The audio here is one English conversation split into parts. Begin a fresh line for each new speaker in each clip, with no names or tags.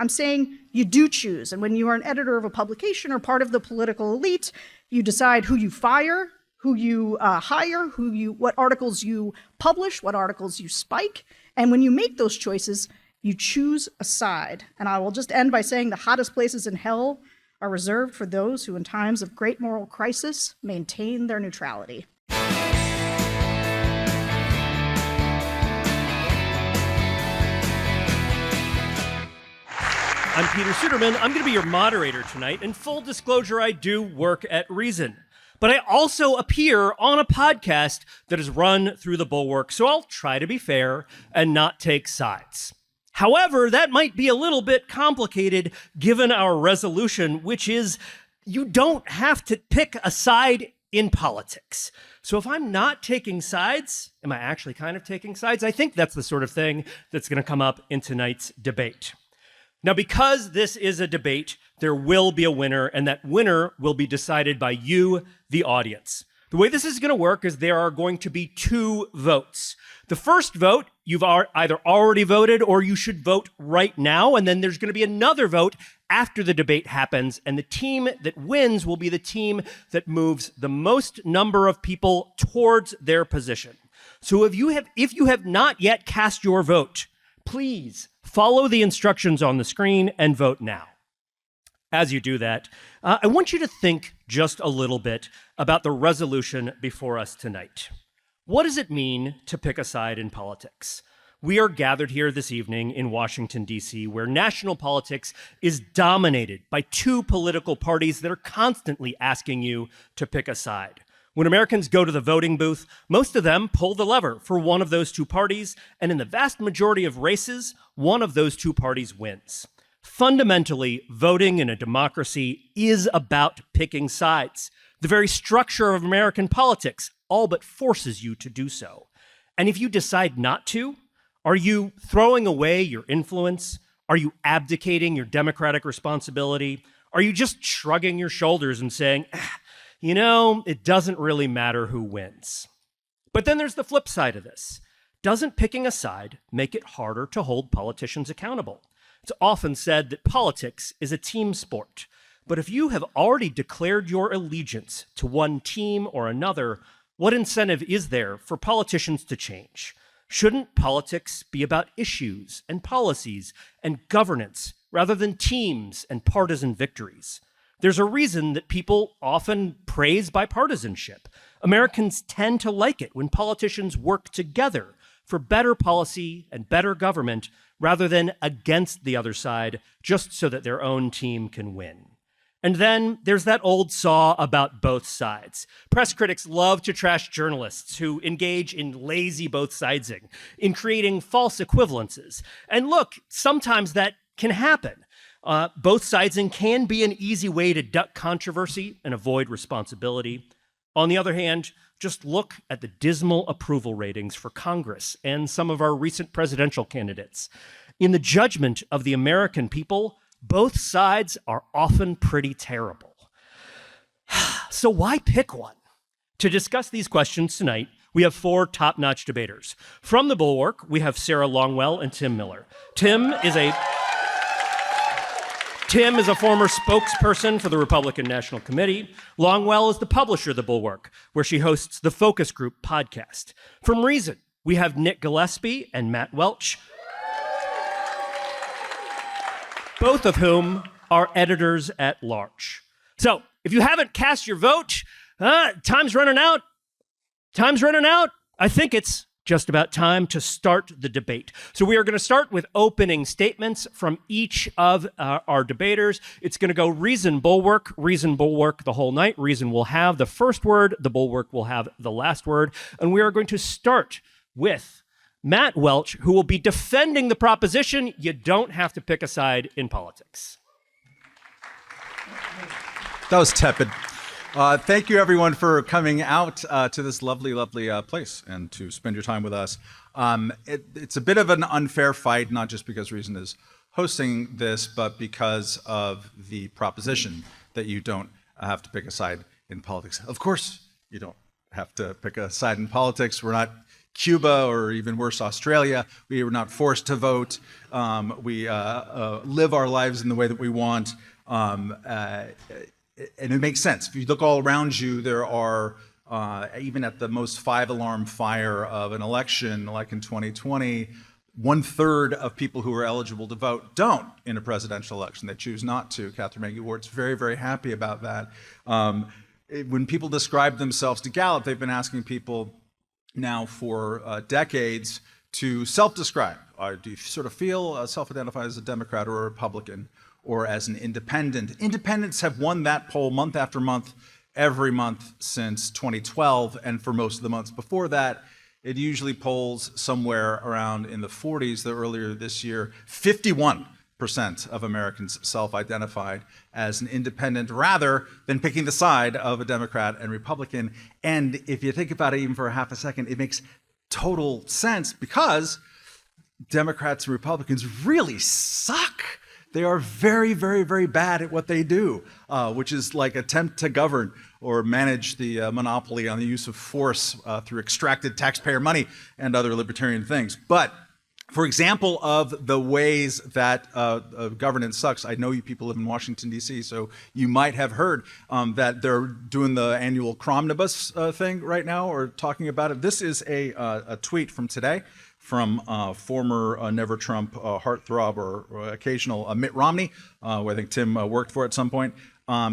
I'm saying you do choose. And when you are an editor of a publication or part of the political elite, you decide who you fire, who you hire, what articles you publish, what articles you spike. And when you make those choices, you choose a side. And I will just end by saying the hottest places in hell are reserved for those who in times of great moral crisis maintain their neutrality.
I'm Peter Suderman. I'm going to be your moderator tonight. In full disclosure, I do work at Reason. But I also appear on a podcast that is run through the Bulwark, so I'll try to be fair and not take sides. However, that might be a little bit complicated given our resolution, which is you don't have to pick a side in politics. So if I'm not taking sides, am I actually kind of taking sides? I think that's the sort of thing that's going to come up in tonight's debate. Now, because this is a debate, there will be a winner, and that winner will be decided by you, the audience. The way this is going to work is there are going to be 2 votes. The first vote, you've either already voted or you should vote right now, and then there's going to be another vote after the debate happens, and the team that wins will be the team that moves the most number of people towards their position. So if you have not yet cast your vote, please follow the instructions on the screen and vote now. As you do that, I want you to think just a little bit about the resolution before us tonight. What does it mean to pick a side in politics? We are gathered here this evening in Washington, D.C., where national politics is dominated by 2 political parties that are constantly asking you to pick a side. When Americans go to the voting booth, most of them pull the lever for one of those 2 parties, and in the vast majority of races, one of those 2 parties wins. Fundamentally, voting in a democracy is about picking sides. The very structure of American politics all but forces you to do so. And if you decide not to, are you throwing away your influence? Are you abdicating your democratic responsibility? Are you just shrugging your shoulders and saying, it doesn't really matter who wins? But then there's the flip side of this. Doesn't picking a side make it harder to hold politicians accountable? It's often said that politics is a team sport. But if you have already declared your allegiance to one team or another, what incentive is there for politicians to change? Shouldn't politics be about issues and policies and governance rather than teams and partisan victories? There's a reason that people often praise bipartisanship. Americans tend to like it when politicians work together for better policy and better government rather than against the other side just so that their own team can win. And then there's that old saw about both sides. Press critics love to trash journalists who engage in lazy both-sidesing, in creating false equivalences. And look, sometimes that can happen. Both-sidesing can be an easy way to duck controversy and avoid responsibility. On the other hand, just look at the dismal approval ratings for Congress and some of our recent presidential candidates. In the judgment of the American people, both sides are often pretty terrible. So why pick one? To discuss these questions tonight, we have 4 top-notch debaters. From the Bulwark, we have Sarah Longwell and Tim Miller. Tim is a former spokesperson for the Republican National Committee. Longwell is the publisher of the Bulwark, where she hosts the Focus Group podcast. From Reason, we have Nick Gillespie and Matt Welch, both of whom are editors at large. So if you haven't cast your vote, time's running out. I think it's just about time to start the debate. So we are going to start with opening statements from each of our debaters. It's going to go Reason Bulwark the whole night. Reason will have the first word. The Bulwark will have the last word. And we are going to start with Matt Welch, who will be defending the proposition you don't have to pick a side in politics.
That was tepid. Thank you, everyone, for coming out to this lovely, lovely place and to spend your time with us. It's a bit of an unfair fight, not just because Reason is hosting this, but because of the proposition that you don't have to pick a side in politics. Of course, you don't have to pick a side in politics. We're not Cuba, or even worse, Australia. We were not forced to vote. We live our lives in the way that we want. And it makes sense. If you look all around you, there are, even at the most 5-alarm fire of an election, like in 2020, 1/3 of people who are eligible to vote don't in a presidential election. They choose not to. Catherine Maggie-Ward's very, very happy about that. When people describe themselves to Gallup, they've been asking people now for decades to self-describe. Do you sort of feel self-identify as a Democrat or a Republican or as an independent? Independents have won that poll month after month, every month since 2012, and for most of the months before that. It usually polls somewhere around in the 40s. Earlier this year, 51% of Americans self-identified as an independent rather than picking the side of a Democrat and Republican. And if you think about it even for a half a second, it makes total sense because Democrats and Republicans really suck. They are very, very, very bad at what they do, which is like attempt to govern or manage the monopoly on the use of force through extracted taxpayer money and other libertarian things. But for example, of the ways that governance sucks, I know you people live in Washington, D.C., so you might have heard that they're doing the annual Cromnibus thing right now, or talking about it. This is a tweet from today from former Never Trump heartthrob or occasional Mitt Romney, who I think Tim worked for at some point,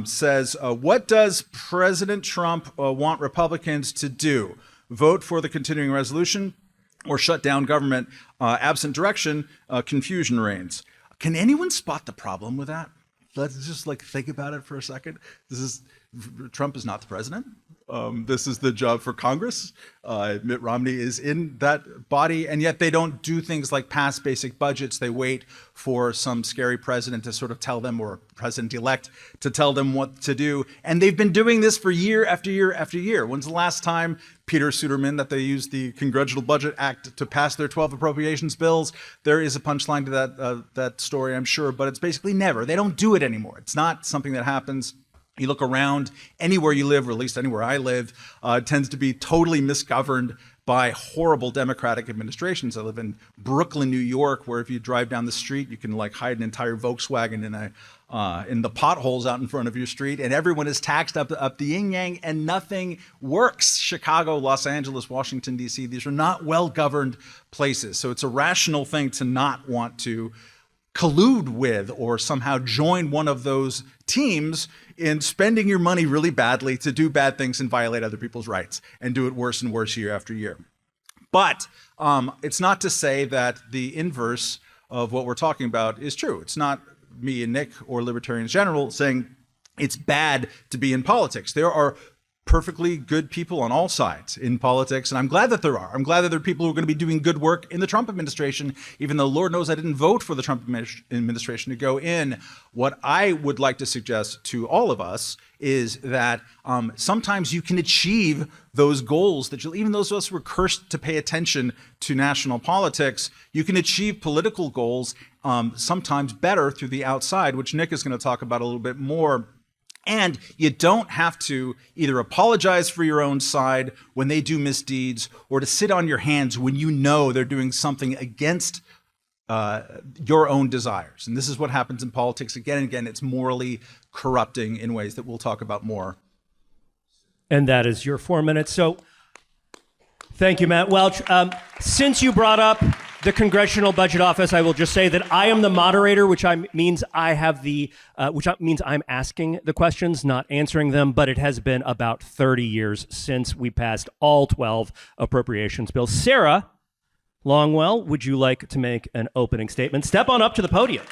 says, what does President Trump want Republicans to do? Vote for the continuing resolution or shut down government? Absent direction, confusion reigns. Can anyone spot the problem with that? Let's just think about it for a second. Trump is not the president. This is the job for Congress. Mitt Romney is in that body, and yet they don't do things like pass basic budgets. They wait for some scary president to sort of tell them, or president-elect to tell them what to do. And they've been doing this for year after year after year. When's the last time Peter Suderman that they used the Congressional Budget Act to pass their 12 appropriations bills? There is a punchline to that story, I'm sure, but it's basically never. They don't do it anymore. It's not something that happens. You look around anywhere you live, or at least anywhere I live, it tends to be totally misgoverned by horrible Democratic administrations. I live in Brooklyn, New York, where if you drive down the street, you can hide an entire Volkswagen in the potholes out in front of your street, and everyone is taxed up the yin-yang, and nothing works. Chicago, Los Angeles, Washington, D.C., these are not well-governed places. So it's a rational thing to not want to collude with or somehow join one of those teams in spending your money really badly to do bad things and violate other people's rights and do it worse and worse year after year. But it's not to say that the inverse of what we're talking about is true. It's not me and Nick or libertarians in general saying it's bad to be in politics. There are perfectly good people on all sides in politics, and I'm glad that there are. I'm glad that there are people who are going to be doing good work in the Trump administration, even though Lord knows I didn't vote for the Trump administration to go in. What I would like to suggest to all of us is that sometimes you can achieve those goals that even those of us who were cursed to pay attention to national politics, you can achieve political goals sometimes better through the outside, which Nick is going to talk about a little bit more. And you don't have to either apologize for your own side when they do misdeeds, or to sit on your hands when you know they're doing something against your own desires. And this is what happens in politics again and again. It's morally corrupting in ways that we'll talk about more.
And that is your 4 minutes. So thank you, Matt Welch. Since you brought up the Congressional Budget Office, I will just say that I am the moderator, which means I have which means I'm asking the questions, not answering them. But it has been about 30 years since we passed all 12 appropriations bills. Sarah Longwell, would you like to make an opening statement? Step on up to the podium.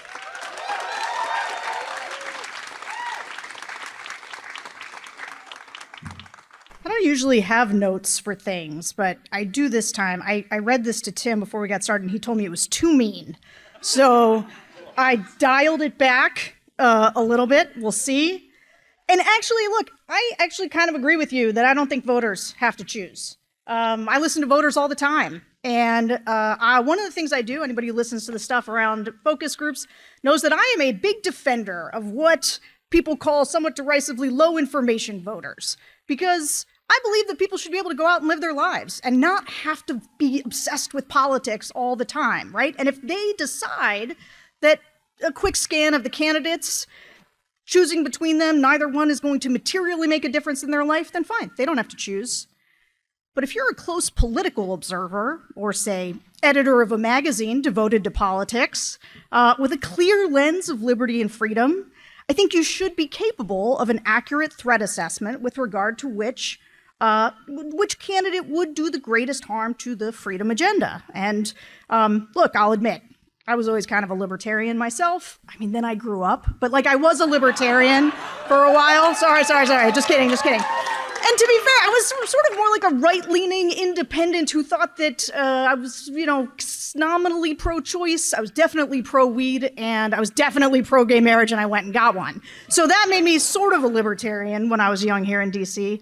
I don't usually have notes for things, but I do this time. I read this to Tim before we got started, and he told me it was too mean. So I dialed it back a little bit. We'll see. And actually, look, I actually kind of agree with you that I don't think voters have to choose. I listen to voters all the time. And one of the things I do, anybody who listens to the stuff around focus groups knows that I am a big defender of what people call somewhat derisively low information voters. Because I believe that people should be able to go out and live their lives and not have to be obsessed with politics all the time, right? And if they decide that a quick scan of the candidates, choosing between them, neither one is going to materially make a difference in their life, then fine, they don't have to choose. But if you're a close political observer, or say, editor of a magazine devoted to politics, with a clear lens of liberty and freedom, I think you should be capable of an accurate threat assessment with regard to which candidate would do the greatest harm to the freedom agenda. And look, I'll admit, I was always kind of a libertarian myself. I mean, then I grew up, but like I was a libertarian for a while. Sorry. Just kidding. And to be fair, I was sort of more like a right-leaning independent who thought that I was, nominally pro-choice. I was definitely pro-weed, and I was definitely pro-gay marriage, and I went and got one. So that made me sort of a libertarian when I was young here in D.C.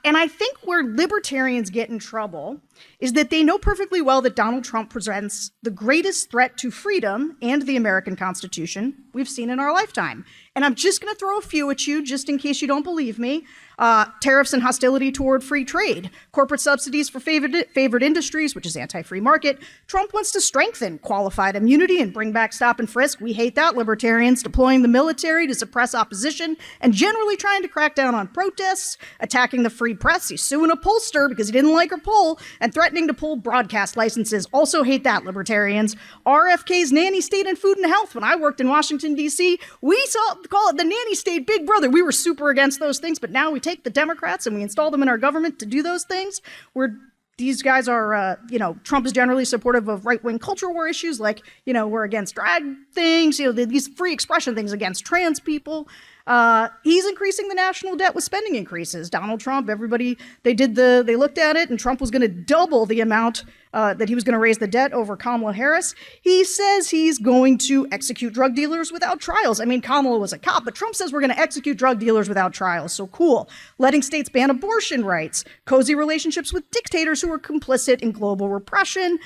And I think where libertarians get in trouble is that they know perfectly well that Donald Trump presents the greatest threat to freedom and the American Constitution we've seen in our lifetime. And I'm just going to throw a few at you just in case you don't believe me. Tariffs and hostility toward free trade, corporate subsidies for favored industries, which is anti-free market. Trump wants to strengthen qualified immunity and bring back stop and frisk. We hate that, libertarians. Deploying the military to suppress opposition and generally trying to crack down on protests, attacking the free press. He's suing a pollster because he didn't like her poll and threatening to pull broadcast licenses. Also hate that, libertarians. RFK's nanny state and food and health. When I worked in Washington, D.C., we call it the nanny state big brother. We were super against those things, but now we take the Democrats and we install them in our government to do those things. These guys are, Trump is generally supportive of right-wing culture war issues, like, we're against drag things, these free expression things against trans people. He's increasing the national debt with spending increases. Donald Trump, everybody, they looked at it, and Trump was going to double the amount that he was going to raise the debt over Kamala Harris. He says he's going to execute drug dealers without trials. I mean, Kamala was a cop, but Trump says we're going to execute drug dealers without trials. So cool. Letting states ban abortion rights, cozy relationships with dictators who are complicit in global repression,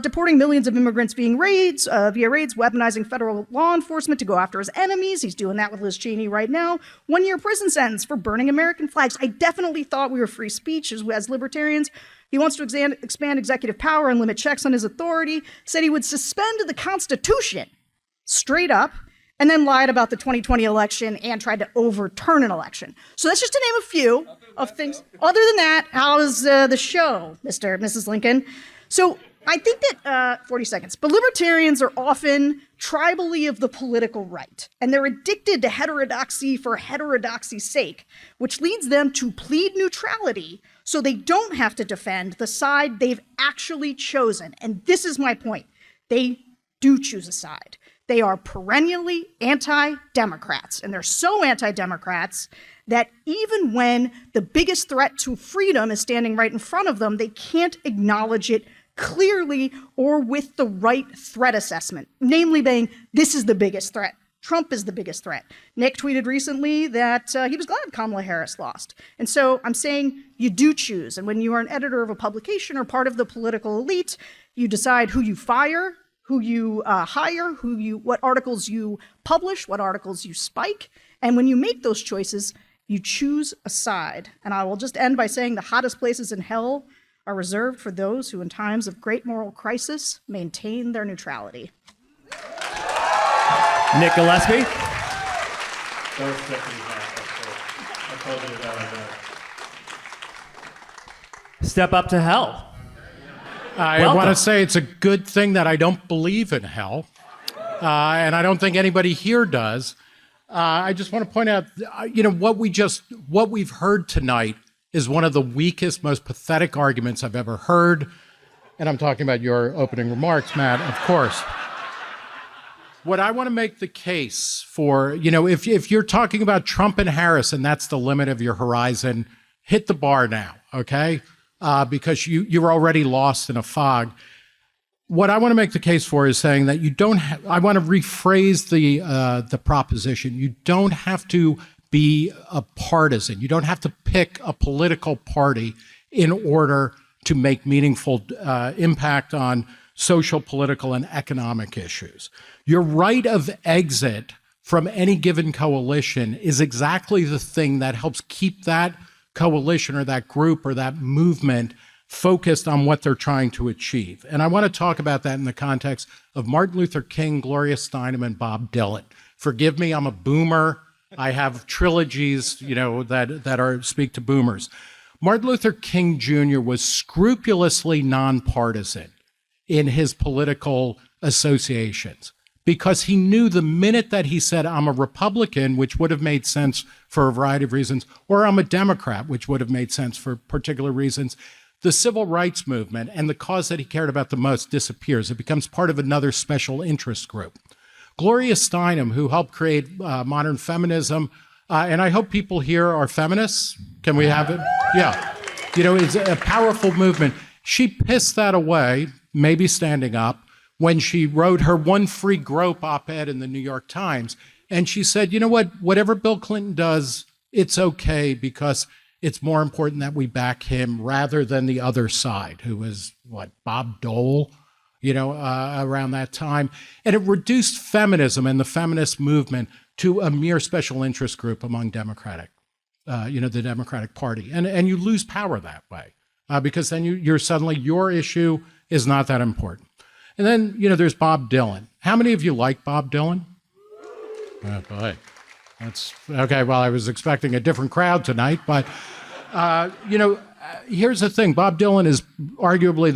deporting millions of immigrants via raids, weaponizing federal law enforcement to go after his enemies. He's doing that with Liz Cheney right now. 1-year prison sentence for burning American flags. I definitely thought we were free speech as libertarians. He wants to expand executive power and limit checks on his authority, said he would suspend the Constitution straight up, and then lied about the 2020 election and tried to overturn an election. So that's just to name a few of things. Other than that, how is the show, Mrs. Lincoln? So I think that, 40 seconds, but libertarians are often tribally of the political right, and they're addicted to heterodoxy for heterodoxy's sake, which leads them to plead neutrality so they don't have to defend the side they've actually chosen. And this is my point. They do choose a side. They are perennially anti-Democrats, and they're so anti-Democrats that even when the biggest threat to freedom is standing right in front of them, they can't acknowledge it clearly or with the right threat assessment, namely saying, this is the biggest threat. Trump is the biggest threat. Nick tweeted recently that he was glad Kamala Harris lost. And so I'm saying you do choose. And when you are an editor of a publication or part of the political elite, you decide who you fire, who you hire, what articles you publish, what articles you spike. And when you make those choices, you choose a side. And I will just end by saying the hottest places in hell are reserved for those who in times of great moral crisis maintain their neutrality.
Nick Gillespie.
That was Stephanie Hall. I told you that.
Step up to hell.
I want to say it's a good thing that I don't believe in hell, and I don't think anybody here does. I just want to point out, what we've heard tonight is one of the weakest, most pathetic arguments I've ever heard, and I'm talking about your opening remarks, Matt, of course. What I want to make the case for, if you're talking about Trump and Harris and that's the limit of your horizon, hit the bar now, okay? Because you're already lost in a fog. What I want to make the case for is saying that you don't I want to rephrase the proposition. You don't have to be a partisan. You don't have to pick a political party in order to make meaningful impact on social, political, and economic issues. Your right of exit from any given coalition is exactly the thing that helps keep that coalition or that group or that movement focused on what they're trying to achieve. And I want to talk about that in the context of Martin Luther King, Gloria Steinem, and Bob Dylan. Forgive me, I'm a boomer. I have trilogies, that speak to boomers. Martin Luther King Jr. was scrupulously nonpartisan in his political associations because he knew the minute that he said, I'm a Republican, which would have made sense for a variety of reasons, or I'm a Democrat, which would have made sense for particular reasons, the civil rights movement and the cause that he cared about the most disappears. It becomes part of another special interest group. Gloria Steinem, who helped create modern feminism, and I hope people here are feminists. Can we have it? Yeah. It's a powerful movement. She pissed that away, maybe standing up, when she wrote her One Free Grope op-ed in the New York Times. And she said, you know what, whatever Bill Clinton does, it's okay because it's more important that we back him rather than the other side, who was, Bob Dole? Around that time. And it reduced feminism and the feminist movement to a mere special interest group among the Democratic Party. And you lose power that way because then you're suddenly, your issue is not that important. And then, there's Bob Dylan. How many of you like Bob Dylan? Oh, boy. That's okay. Well, I was expecting a different crowd tonight, but, here's the thing. Bob Dylan is arguably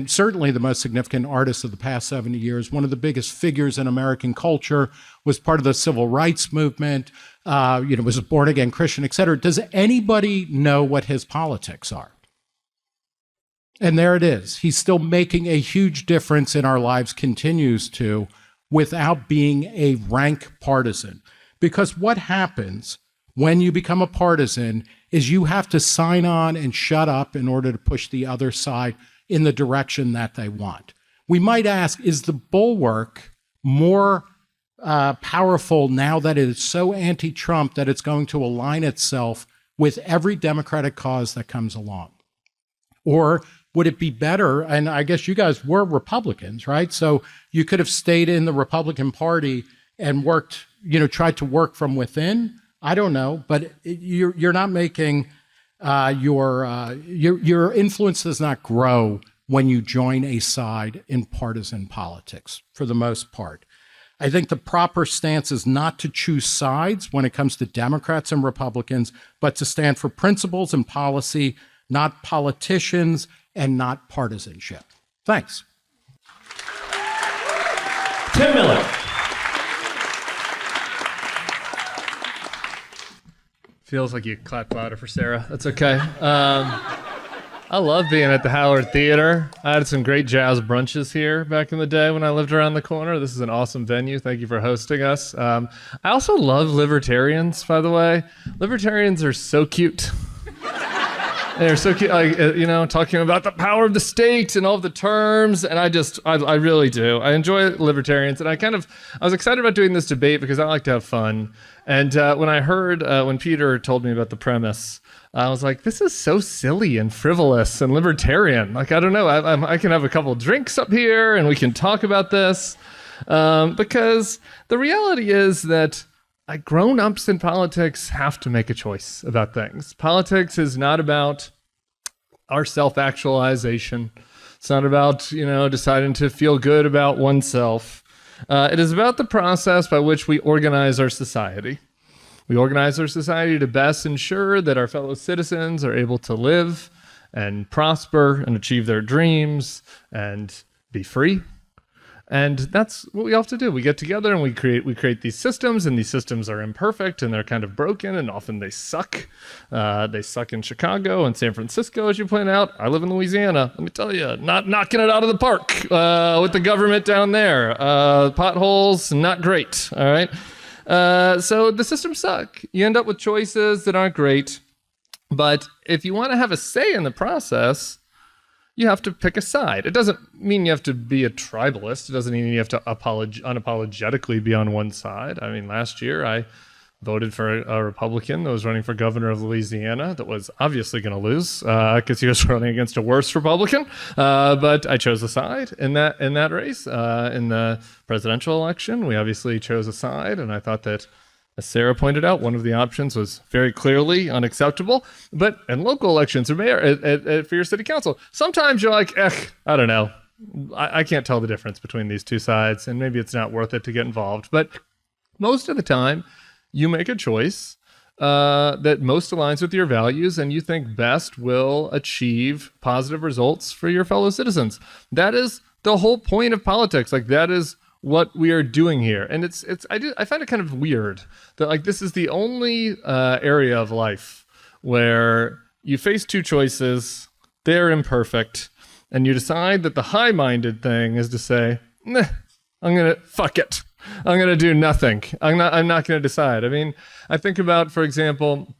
certainly the most significant artist of the past 70 years. One of the biggest figures in American culture, was part of the civil rights movement, was a born-again Christian, et cetera. Does anybody know what his politics are? And there it is. He's still making a huge difference in our lives, continues to, without being a rank partisan. Because what happens when you become a partisan is you have to sign on and shut up in order to push the other side in the direction that they want. We might ask, is the Bulwark more powerful now that it is so anti-Trump that it's going to align itself with every Democratic cause that comes along? Or would it be better, and I guess you guys were Republicans, right? So you could have stayed in the Republican Party and worked, tried to work from within. I don't know, but you're not making your influence does not grow when you join a side in partisan politics, for the most part. I think the proper stance is not to choose sides when it comes to Democrats and Republicans, but to stand for principles and policy, not politicians and not partisanship. Thanks.
Tim Miller.
Feels like you clapped louder for Sarah. That's okay. I love being at the Howard Theater. I had some great jazz brunches here back in the day when I lived around the corner. This is an awesome venue. Thank you for hosting us. I also love libertarians, by the way. Libertarians are so cute. They're so cute, talking about the power of the state and all of the terms, and I really do. I enjoy libertarians, and I was excited about doing this debate because I like to have fun. And when I heard, when Peter told me about the premise, I was like, this is so silly and frivolous and libertarian. Like, I don't know, I can have a couple drinks up here and we can talk about this. Because the reality is that grown-ups in politics have to make a choice about things. Politics is not about our self-actualization. It's not about, deciding to feel good about oneself. It is about the process by which we organize our society. We organize our society to best ensure that our fellow citizens are able to live and prosper and achieve their dreams and be free. And that's what we have to do. We get together and we create these systems, and these systems are imperfect and they're kind of broken, and often they suck. They suck in Chicago and San Francisco, as you point out. I live in Louisiana. Let me tell you, not knocking it out of the park with the government down there. Potholes, not great. All right. So the systems suck. You end up with choices that aren't great. But if you want to have a say in the process, you have to pick a side. It doesn't mean you have to be a tribalist. It doesn't mean you have to unapologetically be on one side. I mean, last year I voted for a Republican that was running for governor of Louisiana that was obviously going to lose because he was running against a worse Republican. But I chose a side in that race. In the presidential election, we obviously chose a side, and I thought that As Sarah pointed out, one of the options was very clearly unacceptable. But in local elections or mayor, for your city council, sometimes you're like, I don't know. I can't tell the difference between these two sides, and maybe it's not worth it to get involved. But most of the time, you make a choice that most aligns with your values and you think best will achieve positive results for your fellow citizens. That is the whole point of politics. Like, that is what we are doing here. And I find it kind of weird that, like, this is the only area of life where you face two choices, they're imperfect, and you decide that the high-minded thing is to say, nah, fuck it. I'm going to do nothing. I'm not going to decide. I mean, I think about, for example,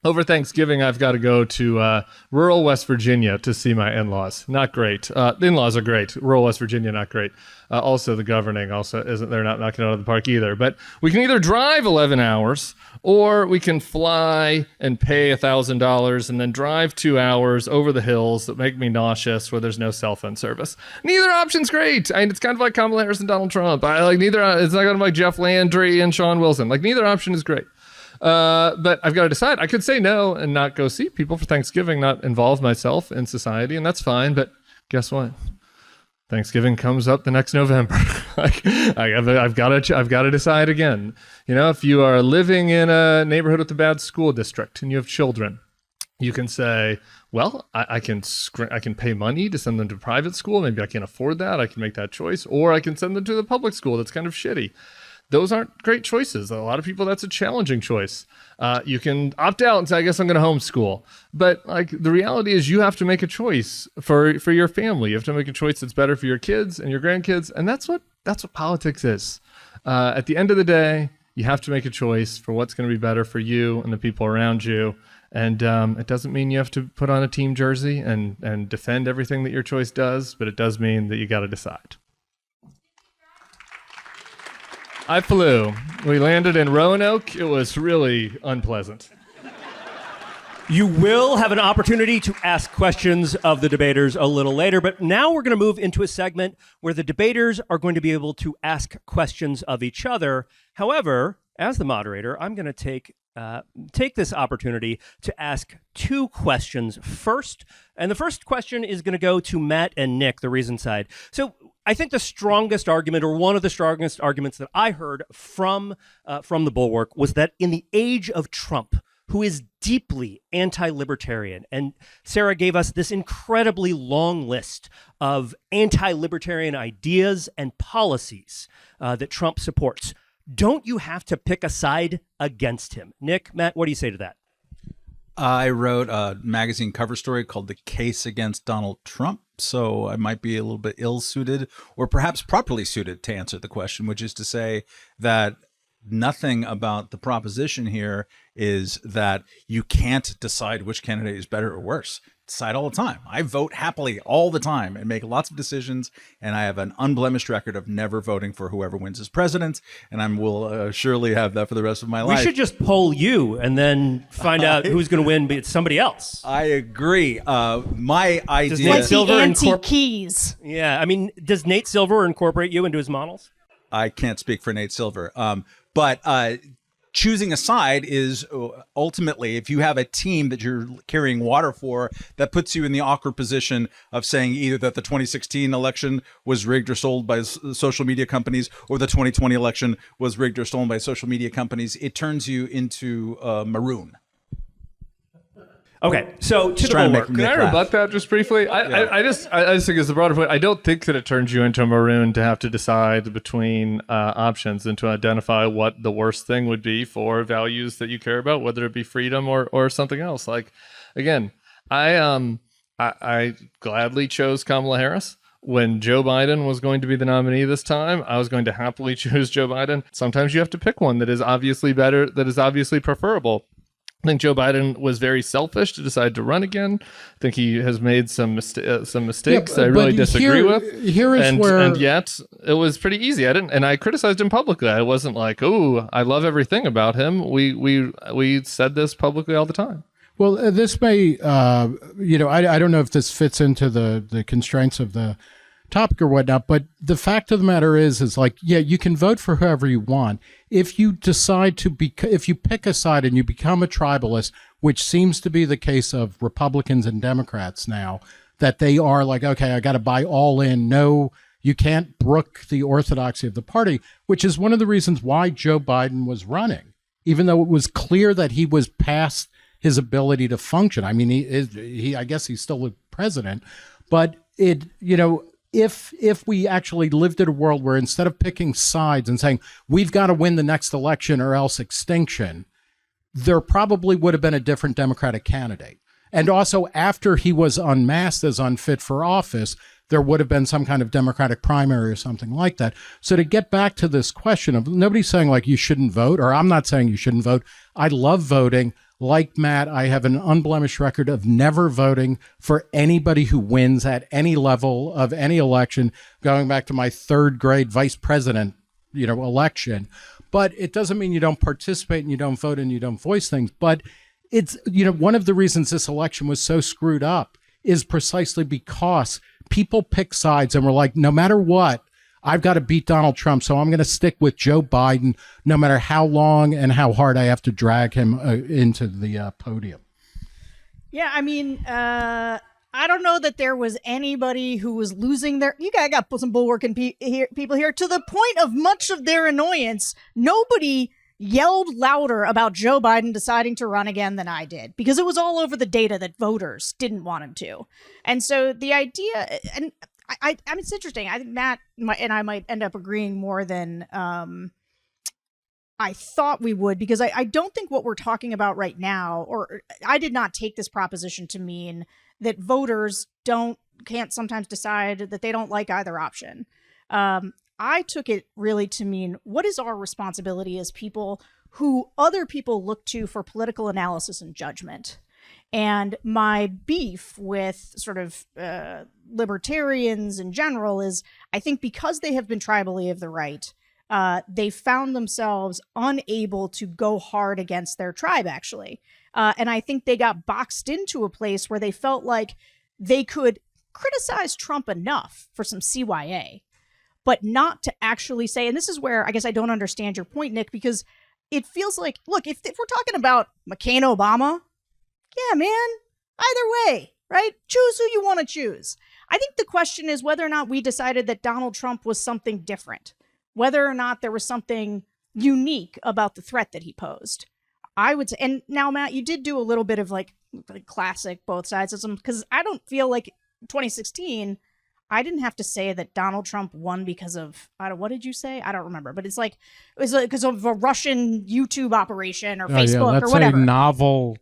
over Thanksgiving, I've got to go to rural West Virginia to see my in-laws. Not great. The in-laws are great. Rural West Virginia, not great. Also, the governing also isn't. They're not knocking it out of the park either. But we can either drive 11 hours, or we can fly and pay $1,000 and then drive 2 hours over the hills that make me nauseous, where there's no cell phone service. Neither option's great. I mean, it's kind of like Kamala Harris and Donald Trump. It's not kind of like Jeff Landry and Sean Wilson. Like, neither option is great. But I've got to decide. I could say no and not go see people for Thanksgiving, not involve myself in society, and that's fine. But guess what? Thanksgiving comes up the next November. I've got to decide again. You know, if you are living in a neighborhood with a bad school district and you have children, you can say, well, I can pay money to send them to private school. Maybe I can't afford that. I can make that choice, or I can send them to the public school that's kind of shitty. Those aren't great choices. A lot of people, that's a challenging choice. You can opt out and say, I guess I'm going to homeschool. But, like, the reality is you have to make a choice for your family. You have to make a choice that's better for your kids and your grandkids. And that's what politics is. At the end of the day, you have to make a choice for what's going to be better for you and the people around you. And it doesn't mean you have to put on a team jersey and defend everything that your choice does, but it does mean that you got to decide. I flew. We landed in Roanoke. It was really unpleasant.
You will have an opportunity to ask questions of the debaters a little later, but now we're going to move into a segment where the debaters are going to be able to ask questions of each other. However, as the moderator, I'm going to take this opportunity to ask two questions first. And the first question is going to go to Matt and Nick, the Reason side. So I think the strongest argument, or one of the strongest arguments that I heard from the Bulwark, was that in the age of Trump, who is deeply anti-libertarian, and Sarah gave us this incredibly long list of anti-libertarian ideas and policies that Trump supports, don't you have to pick a side against him? Nick, Matt, what do you say to that?
I wrote a magazine cover story called The Case Against Donald Trump, so I might be a little bit ill-suited, or perhaps properly suited, to answer the question, which is to say that nothing about the proposition here is that you can't decide which candidate is better or worse. Decide all the time. I vote happily all the time and make lots of decisions, and I have an unblemished record of never voting for whoever wins as president, and I will surely have that for the rest of my life.
We should just poll you and then find out who's going to win, but it's somebody else.
I agree. My idea...
Like the anti-keys.
Yeah, I mean, does Nate Silver incorporate you into his models?
I can't speak for Nate Silver. But choosing a side is ultimately, if you have a team that you're carrying water for, that puts you in the awkward position of saying either that the 2016 election was rigged or sold by social media companies, or the 2020 election was rigged or stolen by social media companies. It turns you into maroon.
Okay, so to the Bulwark.
Can I rebut that just briefly? I just think it's a broader point. I don't think that it turns you into a maroon to have to decide between options and to identify what the worst thing would be for values that you care about, whether it be freedom or something else. Like, again, I gladly chose Kamala Harris. When Joe Biden was going to be the nominee this time, I was going to happily choose Joe Biden. Sometimes you have to pick one that is obviously better, that is obviously preferable. I think Joe Biden was very selfish to decide to run again. I think he has made some mistakes I really disagree with. And yet it was pretty easy. I criticized him publicly. I wasn't like, oh, I love everything about him. We said this publicly all the time.
Well, this may, I don't know if this fits into the constraints of the topic or whatnot, but the fact of the matter is like, yeah, you can vote for whoever you want. If you decide to be, if you pick a side and you become a tribalist, which seems to be the case of Republicans and Democrats now, that they are like, okay, I got to buy all in. No, you can't brook the orthodoxy of the party, which is one of the reasons why Joe Biden was running, even though it was clear that he was past his ability to function. I mean, he I guess he's still a president, but it, you know, if we actually lived in a world where instead of picking sides and saying, we've got to win the next election or else extinction, there probably would have been a different Democratic candidate. And also after he was unmasked as unfit for office, there would have been some kind of Democratic primary or something like that. So to get back to this question of nobody's saying like you shouldn't vote, or I'm not saying you shouldn't vote. I love voting. Like Matt, I have an unblemished record of never voting for anybody who wins at any level of any election, going back to my third grade vice president, you know, election. But it doesn't mean you don't participate and you don't vote and you don't voice things. But it's, you know, one of the reasons this election was so screwed up is precisely because people pick sides and were like, no matter what, I've got to beat Donald Trump, so I'm going to stick with Joe Biden no matter how long and how hard I have to drag him into the podium.
Yeah, I mean, I don't know that there was anybody who was losing their... You guys got some Bulwark and people here. To the point of much of their annoyance, nobody yelled louder about Joe Biden deciding to run again than I did, because it was all over the data that voters didn't want him to. And so the idea... and I mean, it's interesting. I think Matt and I might end up agreeing more than I thought we would, because I don't think what we're talking about right now, or I did not take this proposition to mean that voters can't sometimes decide that they don't like either option. I took it really to mean, what is our responsibility as people who other people look to for political analysis and judgment? And my beef with sort of libertarians in general is, I think because they have been tribally of the right, they found themselves unable to go hard against their tribe, actually. And I think they got boxed into a place where they felt like they could criticize Trump enough for some CYA, but not to actually say, and this is where I guess I don't understand your point, Nick, because it feels like, look, if we're talking about McCain, Obama, yeah, man, either way, right? Choose who you want to choose. I think the question is whether or not we decided that Donald Trump was something different, whether or not there was something unique about the threat that he posed. I would say, and now, Matt, you did do a little bit of like classic both sides, because I don't feel like 2016, I didn't have to say that Donald Trump won because of, what did you say? I don't remember, but it was because of a Russian YouTube operation or Facebook or whatever.
That's a novel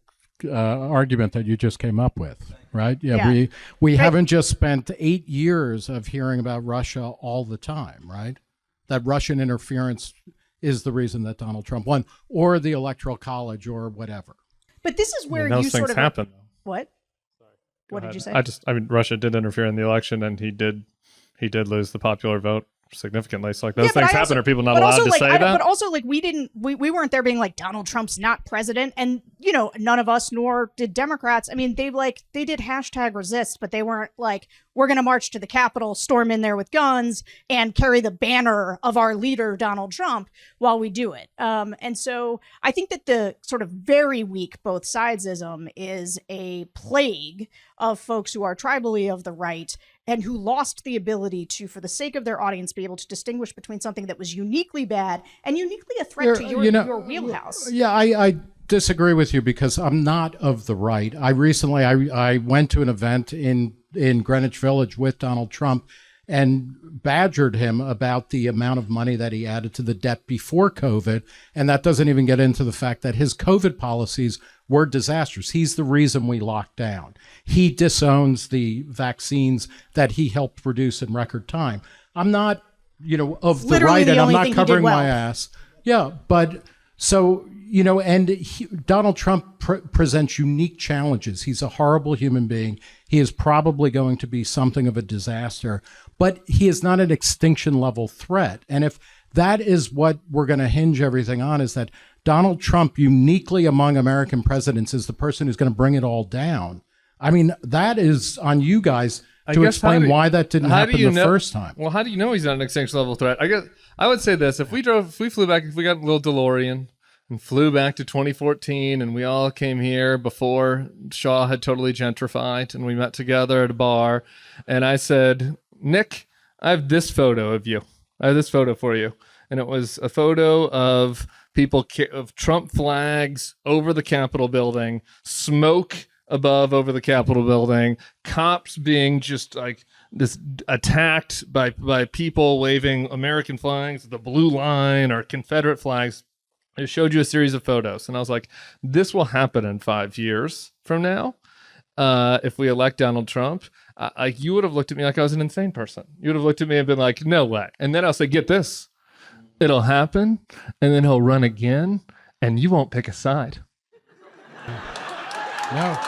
argument that you just came up with, right? Yeah. We haven't just spent 8 years of hearing about Russia all the time, right? That Russian interference is the reason that Donald Trump won, or the Electoral College, or whatever.
But this is where
those
you
things
sort of
happen.
What? What did you say?
I mean, Russia did interfere in the election, and he did lose the popular vote significantly. So like those things happen. Are people not allowed to say that?
But also, like, we weren't there being like, Donald Trump's not president, and you know, none of us, nor did Democrats. I mean, they did #resist, but they weren't like, we're going to march to the Capitol, storm in there with guns, and carry the banner of our leader Donald Trump while we do it. And so I think that the sort of very weak both sidesism is a plague of folks who are tribally of the right and who lost the ability to, for the sake of their audience, be able to distinguish between something that was uniquely bad and uniquely a threat to your wheelhouse.
Yeah, I disagree with you, because I'm not of the right. I recently went to an event in Greenwich Village with Donald Trump and badgered him about the amount of money that he added to the debt before COVID. And that doesn't even get into the fact that his COVID policies were disastrous. He's the reason we locked down. He disowns the vaccines that he helped produce in record time. I'm not, of the right, and I'm not covering my ass. Yeah, but so, and Donald Trump presents unique challenges. He's a horrible human being. He is probably going to be something of a disaster, but he is not an extinction level threat. And if that is what we're going to hinge everything on, is that Donald Trump, uniquely among American presidents, is the person who's going to bring it all down. I mean, that is on you guys to explain why that didn't happen the first time.
Well, how do you know he's not an extinction level threat? I guess I would say this: if we got a little DeLorean and flew back to 2014, and we all came here before Shaw had totally gentrified, and we met together at a bar, and I said, Nick, I have this photo of you. I have this photo for you, and it was a photo of of Trump flags over the Capitol building, smoke above over the Capitol building, cops being just like this attacked by people waving American flags, the blue line or Confederate flags. I showed you a series of photos, and I was like, this will happen in 5 years from now. If we elect Donald Trump, you would have looked at me like I was an insane person. You would have looked at me and been like, no way. And then I'll say, get this. It'll happen, and then he'll run again, and you won't pick a side.
No.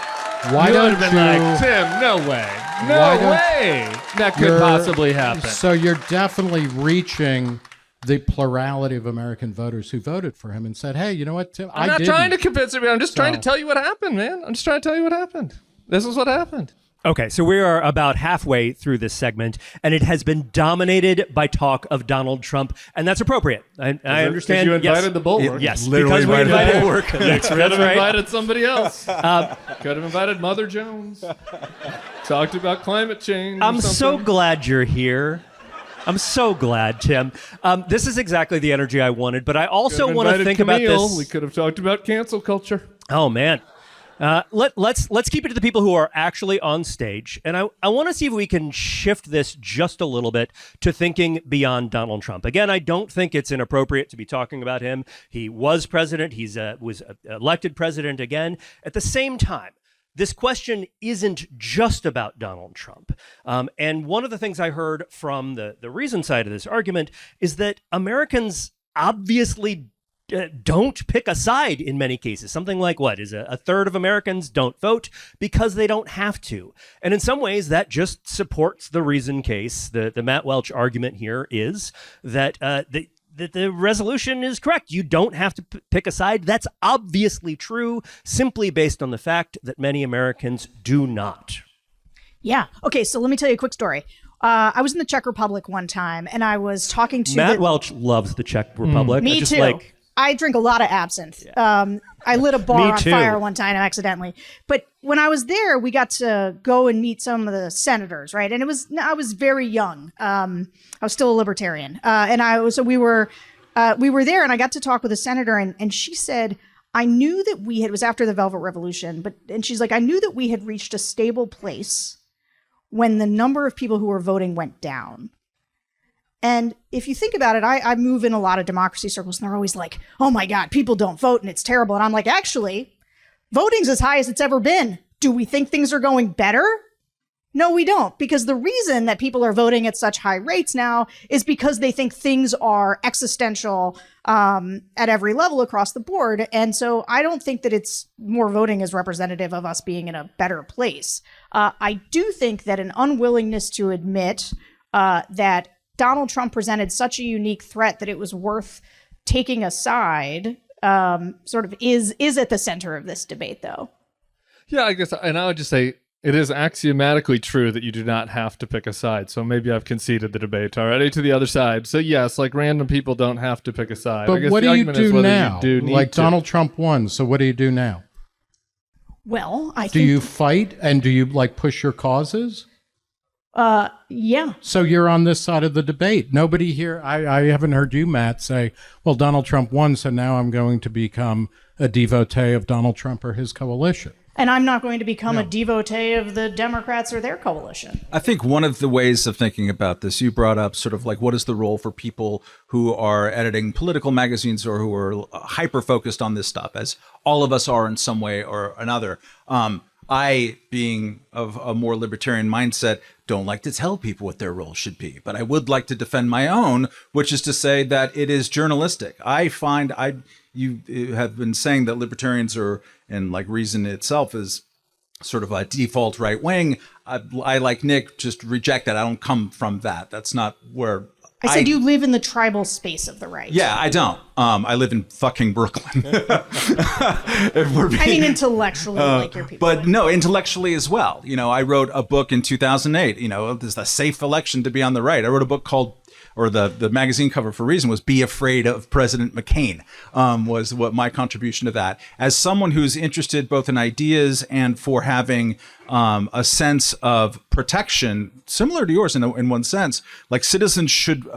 Why
you
don't
would have been like, Tim, no way. No way that could possibly happen.
So you're definitely reaching the plurality of American voters who voted for him and said, hey, you know what, Tim,
I'm not trying to convince everybody. I'm just trying to tell you what happened, man. I'm just trying to tell you what happened. This is what happened.
Okay, so we are about halfway through this segment, and it has been dominated by talk of Donald Trump, and that's appropriate. I understand.
You invited the Bulwark.
Yes,
Literally
because we invited
Bulwark.
Could have invited somebody else. Could have invited Mother Jones. Talked about climate change.
I'm so glad you're here. I'm so glad, Tim. This is exactly the energy I wanted, but I also want to think about this.
We could have talked about cancel culture.
Oh, man. Let's keep it to the people who are actually on stage, and I want to see if we can shift this just a little bit to thinking beyond Donald Trump. Again, I don't think it's inappropriate to be talking about him. He was president. He's was elected president again. At the same time, this question isn't just about Donald Trump. And one of the things I heard from the reason side of this argument is that Americans obviously don't pick a side in many cases. Something like what is a third of Americans don't vote because they don't have to. And in some ways that just supports the reason case. The Matt Welch argument here is that the resolution is correct. You don't have to pick a side. That's obviously true simply based on the fact that many Americans do not.
Yeah. Okay, so let me tell you a quick story. I was in the Czech Republic one time, and I was talking to
Matt Welch loves the Czech Republic.
Me too. I drink a lot of absinthe. Yeah. I lit a bar on fire one time accidentally. But when I was there, we got to go and meet some of the senators, right? And I was very young. I was still a libertarian. We were there, and I got to talk with a senator, and she said, I knew that it was after the Velvet Revolution, and she's like, I knew that we had reached a stable place when the number of people who were voting went down. And if you think about it, I move in a lot of democracy circles, and they're always like, oh my God, people don't vote and it's terrible. And I'm like, actually, voting's as high as it's ever been. Do we think things are going better? No, we don't. Because the reason that people are voting at such high rates now is because they think things are existential at every level across the board. And so I don't think that it's more voting is representative of us being in a better place. I do think that an unwillingness to admit that Donald Trump presented such a unique threat that it was worth taking a side sort of is at the center of this debate, though.
Yeah, I guess, and I would just say it is axiomatically true that you do not have to pick a side. So maybe I've conceded the debate already to the other side. So yes, like random people don't have to pick a side.
But what do you do now? Donald Trump won, so what do you do now?
Well,
do you fight and do you like push your causes?
Yeah.
So you're on this side of the debate. Nobody here, I haven't heard you, Matt, say, well, Donald Trump won, so now I'm going to become a devotee of Donald Trump or his coalition.
And I'm not going to become a devotee of the Democrats or their coalition.
I think one of the ways of thinking about this, you brought up sort of like what is the role for people who are editing political magazines or who are hyper-focused on this stuff, as all of us are in some way or another. I, being of a more libertarian mindset, don't like to tell people what their role should be, but I would like to defend my own, which is to say that it is journalistic. I find you have been saying that libertarians are, and like reason itself is sort of a default right wing. I like Nick, just reject that. I don't come from that. That's not where
I said you live in the tribal space of the right.
Yeah, I don't. I live in fucking Brooklyn.
I mean, intellectually, like your people.
But no, intellectually as well. I wrote a book in 2008. There's a safe election to be on the right. I wrote a book called, or the magazine cover for Reason was "Be Afraid of President McCain," was what my contribution to that. As someone who's interested both in ideas and for having a sense of protection, similar to yours in one sense, like citizens should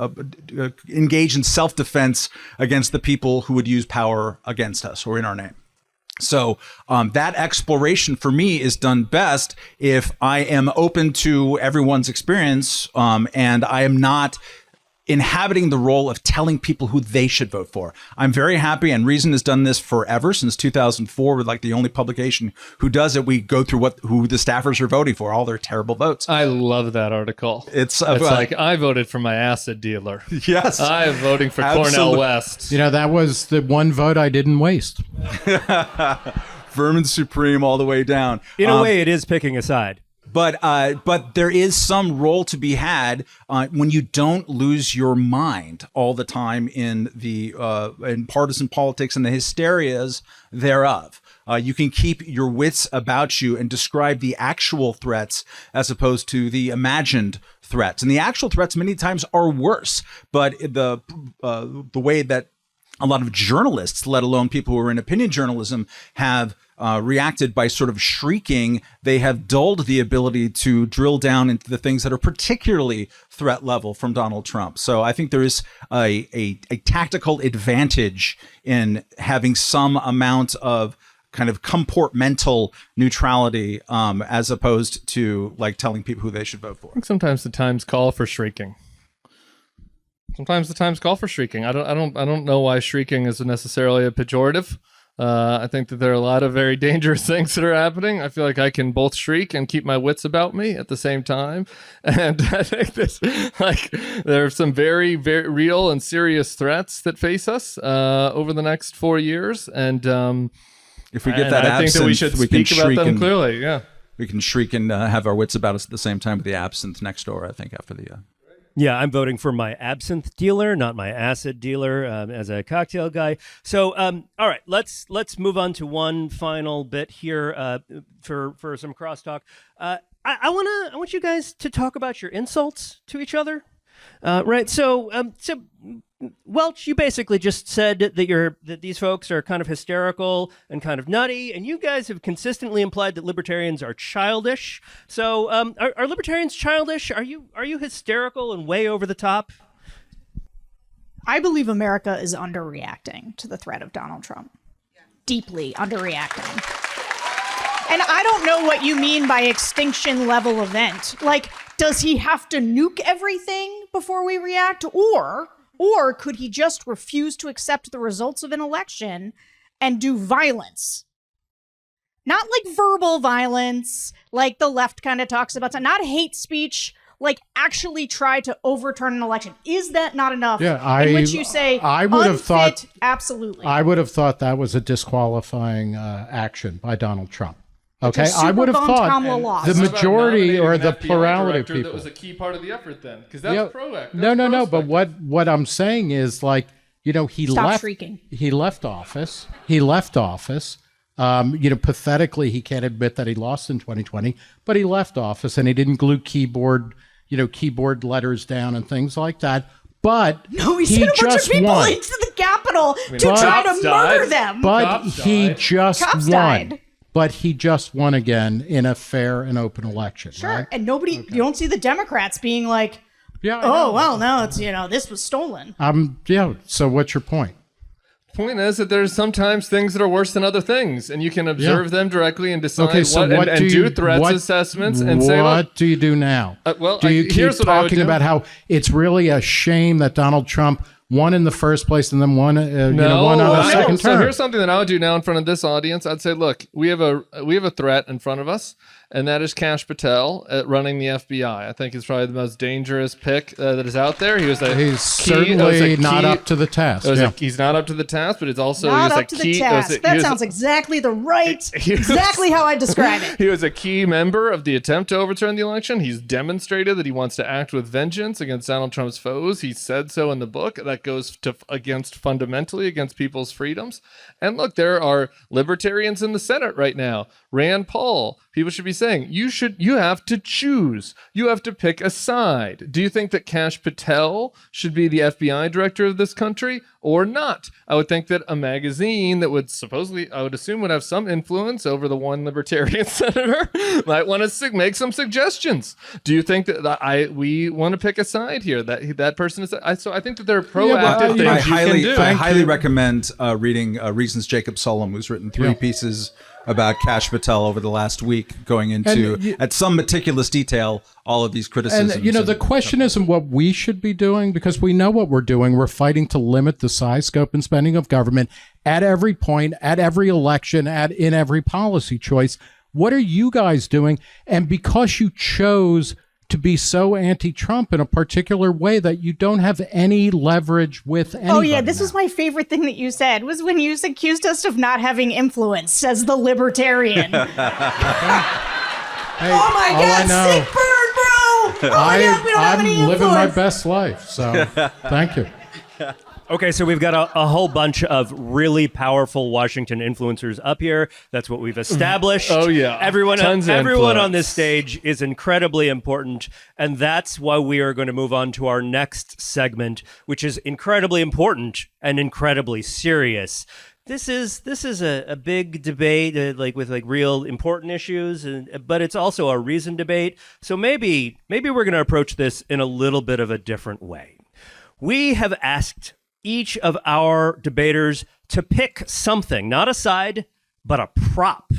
engage in self-defense against the people who would use power against us or in our name. So that exploration for me is done best if I am open to everyone's experience and I am not inhabiting the role of telling people who they should vote for. I'm very happy, and Reason has done this forever, since 2004. We're like the only publication who does it. We go through who the staffers are voting for, all their terrible votes.
I love that article.
It's
like, I voted for my acid dealer.
Yes.
I am voting for Cornell West.
That was the one vote I didn't waste.
Vermin supreme all the way down.
In a way, it is picking a side.
But there is some role to be had when you don't lose your mind all the time in in partisan politics and the hysterias thereof. You can keep your wits about you and describe the actual threats as opposed to the imagined threats. And the actual threats many times are worse. But the way that a lot of journalists, let alone people who are in opinion journalism, have reacted by sort of shrieking, they have dulled the ability to drill down into the things that are particularly threat level from Donald Trump. So I think there is a tactical advantage in having some amount of kind of comportmental neutrality as opposed to like telling people who they should vote for.
I think sometimes the times call for shrieking. I don't know why shrieking is necessarily a pejorative. I think that there are a lot of very dangerous things that are happening. I feel like I can both shriek and keep my wits about me at the same time. And I think there are some very, very real and serious threats that face us over the next 4 years. And
if we get that absinthe,
I think that we should speak about them clearly. Yeah,
we can shriek and have our wits about us at the same time with the absinthe next door. I think after the.
Yeah, I'm voting for my absinthe dealer, not my acid dealer, as a cocktail guy. So, all right, let's move on to one final bit here for some crosstalk. I want you guys to talk about your insults to each other, right? So Welch, you basically just said that these folks are kind of hysterical and kind of nutty, and you guys have consistently implied that libertarians are childish. So, are libertarians childish? Are you hysterical and way over the top?
I believe America is underreacting to the threat of Donald Trump. Deeply underreacting. And I don't know what you mean by extinction level event. Like, does he have to nuke everything before we react? Or could he just refuse to accept the results of an election and do violence? Not like verbal violence, like the left kind of talks about, not hate speech, like actually try to overturn an election. Is that not enough?
Yeah,
in which you say,
I would have thought,
absolutely.
I would have thought that was a disqualifying action by Donald Trump. Okay, I would have thought the majority or the plurality of people.
That was a key part of the effort then, because that's proactive.
No. But what I'm saying is, like, he
Stop shrieking.
He left office. Pathetically, he can't admit that he lost in 2020, but he left office and he didn't glue keyboard letters down and things like that. But
no, he sent a bunch of people into the Capitol to try to murder them.
But he just won. But he just won again in a fair and open election.
Sure.
Right?
And you don't see the Democrats being like, no, it's, this was stolen.
So what's your point?
Point is that there's sometimes things that are worse than other things, and you can observe them directly and decide do threats assessments and say,
what do you do now? Do you keep talking about how it's really a shame that Donald Trump won in the first place and then won on a second term?
So here's something that I would do now in front of this audience. I'd say, look, we have a threat in front of us, and that is Kash Patel running the FBI. I think he's probably the most dangerous pick that is out there.
He's certainly not up to the task.
He's not up to the task, but it's also
not up to the task. That sounds exactly exactly how I describe it.
He was a key member of the attempt to overturn the election. He's demonstrated that he wants to act with vengeance against Donald Trump's foes. He said so in the book. That goes fundamentally against people's freedoms. And look, there are libertarians in the Senate right now. Rand Paul. People should be saying, you have to choose. You have to pick a side. Do you think that Kash Patel should be the FBI director of this country or not? I would think that a magazine that would I would assume would have some influence over the one libertarian senator might want to make some suggestions. Do you think that we want to pick a side here? That person is. So I think that there are proactive things
I highly recommend reading Reasons Jacob Solom, who's written 3 pieces about Kash Patel over the last week, going into at some meticulous detail all of these criticisms.
And the question isn't what we should be doing, because we know what we're doing. We're fighting to limit the size, scope, and spending of government at every point, at every election, in every policy choice. What are you guys doing? And because you chose to be so anti-Trump in a particular way that you don't have any leverage with anybody.
Oh yeah, this was my favorite thing that you said, was when you accused us of not having influence as the libertarian.
Hey,
oh my God, sick burn, bro! Oh my God, we don't have any influence.
I'm living my best life, so thank you.
Okay, so we've got a whole bunch of really powerful Washington influencers up here. That's what we've established.
Oh, yeah.
Everyone on this stage is incredibly important, and that's why we are going to move on to our next segment, which is incredibly important and incredibly serious. This is a big debate, with real important issues, but it's also a reasoned debate. So maybe we're going to approach this in a little bit of a different way. We have asked each of our debaters to pick something, not a side, but a prop,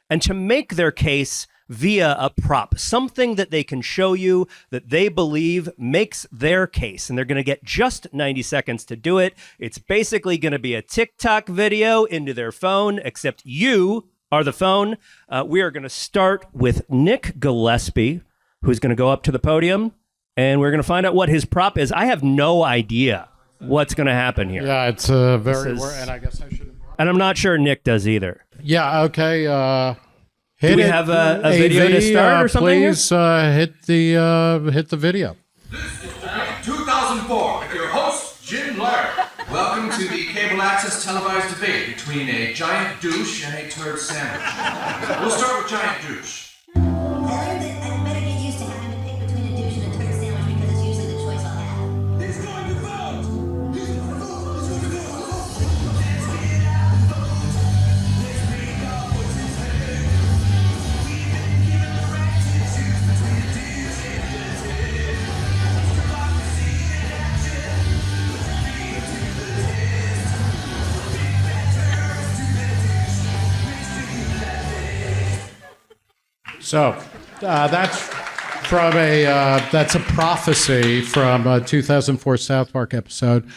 and to make their case via a prop, something that they can show you that they believe makes their case. And they're going to get just 90 seconds to do it. It's basically going to be a TikTok video into their phone, except you are the phone. We are going to start with Nick Gillespie, who's going to go up to the podium, and we're going to find out what his prop is. I have no idea what's going to happen here.
Yeah, it's and I guess I should.
And I'm not sure Nick does either.
Yeah. Okay.
Do we have a video to start or something?
Please hit the video.
This is 2004 with your host Jim Laird. Welcome to the cable access televised debate between a giant douche and a turd sandwich. We'll start with giant douche.
I learned that I better get used to having to pick between a douche and a turd sandwich because it's usually the choice I'll have.
He's going to vote! He's going to vote! He's going to vote! Let's get out the vote! Let's bring up what's his head! We've been given the right to choose between a douche and a turd. Democracy in action! Put me to the test! Big fat turds to the douche! Let's do that thing!
So that's a prophecy from a 2004 South Park episode.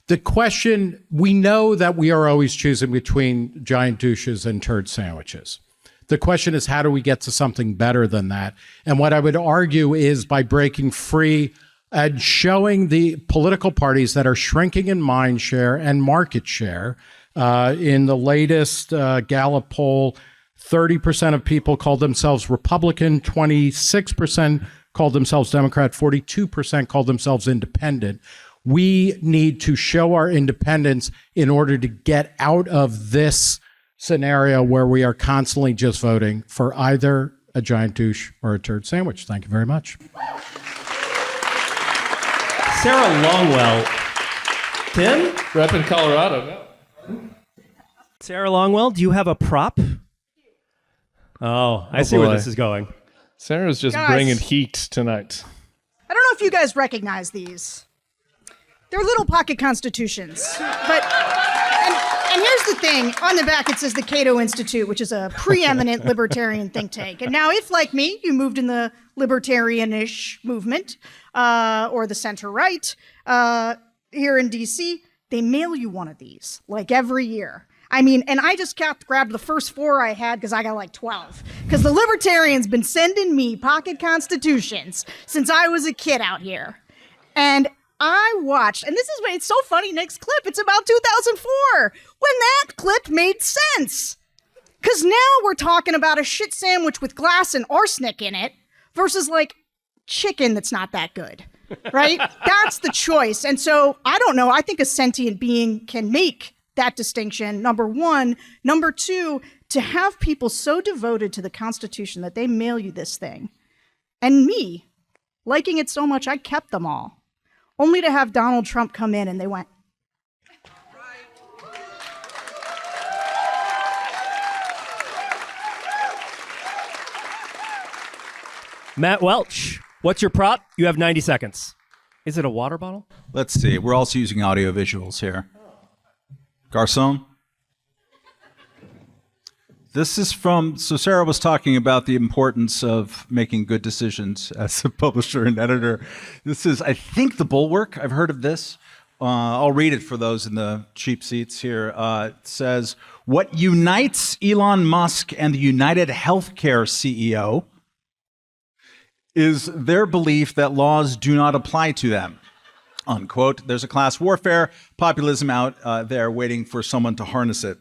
The question, we know that we are always choosing between giant douches and turd sandwiches. The question is, how do we get to something better than that? And what I would argue is by breaking free and showing the political parties that are shrinking in mind share and market share. In the latest Gallup poll, 30% of people called themselves Republican, 26% called themselves Democrat, 42% called themselves independent. We need to show our independence in order to get out of this scenario where we are constantly just voting for either a giant douche or a turd sandwich. Thank you very much.
Sarah Longwell. Tim?
Rep in Colorado.
Sarah Longwell, do you have a prop? Oh, I see where this is going.
Sarah's just
Guys.
bringing heat tonight.
I don't know if you guys recognize these. They're little pocket constitutions. But and here's the thing. On the back, it says the Cato Institute, which is a preeminent libertarian think tank. And now if, like me, you moved in the libertarian-ish movement or the center-right here in D.C., they mail you one of these, like every year. I mean, and I just grabbed the first 4 I had because I got like 12. Because the libertarians been sending me pocket constitutions since I was a kid out here. And I watched, and it's so funny, next clip, it's about 2004, when that clip made sense. Because now we're talking about a shit sandwich with glass and arsenic in it versus like chicken that's not that good, right? That's the choice. And so I don't know. I think a sentient being can make that distinction, number one. Number two, to have people so devoted to the Constitution that they mail you this thing. And me, liking it so much, I kept them all. Only to have Donald Trump come in and they went,
Matt Welch, what's your prop? You have 90 seconds. Is it a water bottle?
Let's see. We're also using audio visuals here. Garcon? This is so Sarah was talking about the importance of making good decisions as a publisher and editor. This is, I think, the Bulwark. I've heard of this. I'll read it for those in the cheap seats here. It says, what unites Elon Musk and the United Healthcare CEO is their belief that laws do not apply to them, unquote. There's a class warfare, populism out there waiting for someone to harness it.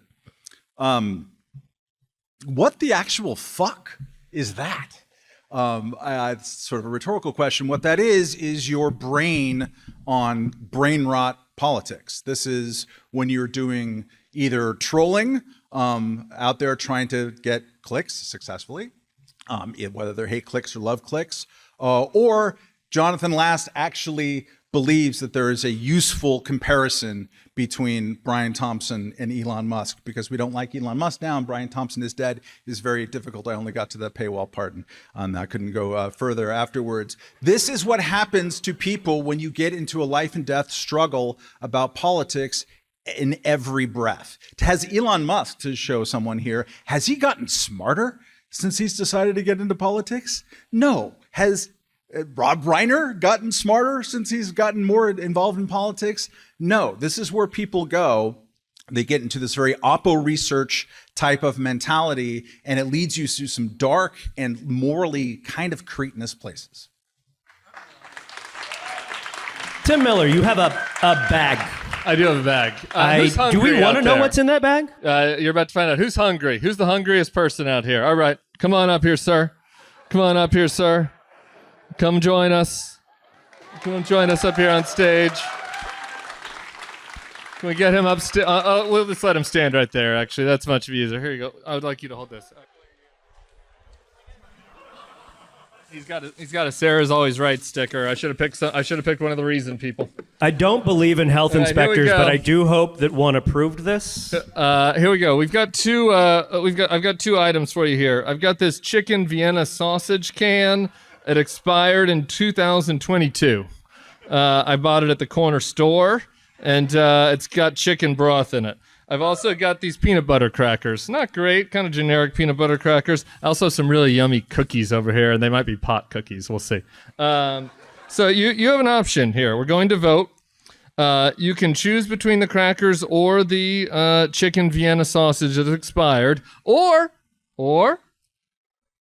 What the actual fuck is that? It's sort of a rhetorical question. What that is your brain on brain rot politics. This is when you're doing either trolling out there trying to get clicks successfully, whether they're hate clicks or love clicks, or Jonathan Last actually believes that there is a useful comparison between Brian Thompson and Elon Musk, because we don't like Elon Musk now and Brian Thompson is dead is very difficult. I only got to the paywall part and I couldn't go further afterwards. This is what happens to people when you get into a life and death struggle about politics in every breath. Has Elon Musk, to show someone here, has he gotten smarter since he's decided to get into politics? No. Has Rob Reiner gotten smarter since he's gotten more involved in politics? No. This is where people go. They get into this very oppo research type of mentality, and it leads you to some dark and morally kind of cretinous places.
Tim Miller, you have a bag.
I do have a bag.
Do we want to know what's in that bag?
You're about to find out. Who's hungry? Who's the hungriest person out here? All right. Come on up here, sir. Come on up here, sir. Come join us. Come join us up here on stage. Can we get him up? We'll just let him stand right there, actually. That's much easier. Here you go. I would like you to hold this. He's got a Sarah's Always Right sticker. I should have picked one of the Reason people.
I don't believe in health inspectors,
go.
but I do hope that one approved this.
Here we go. I've got two items for you here. I've got this chicken Vienna sausage can. It expired in 2022. I bought it at the corner store, and it's got chicken broth in it. I've also got these peanut butter crackers. Not great, kind of generic peanut butter crackers. Also some really yummy cookies over here, and they might be pot cookies. We'll see. So you have an option here. We're going to vote. You can choose between the crackers or the chicken Vienna sausage that expired, or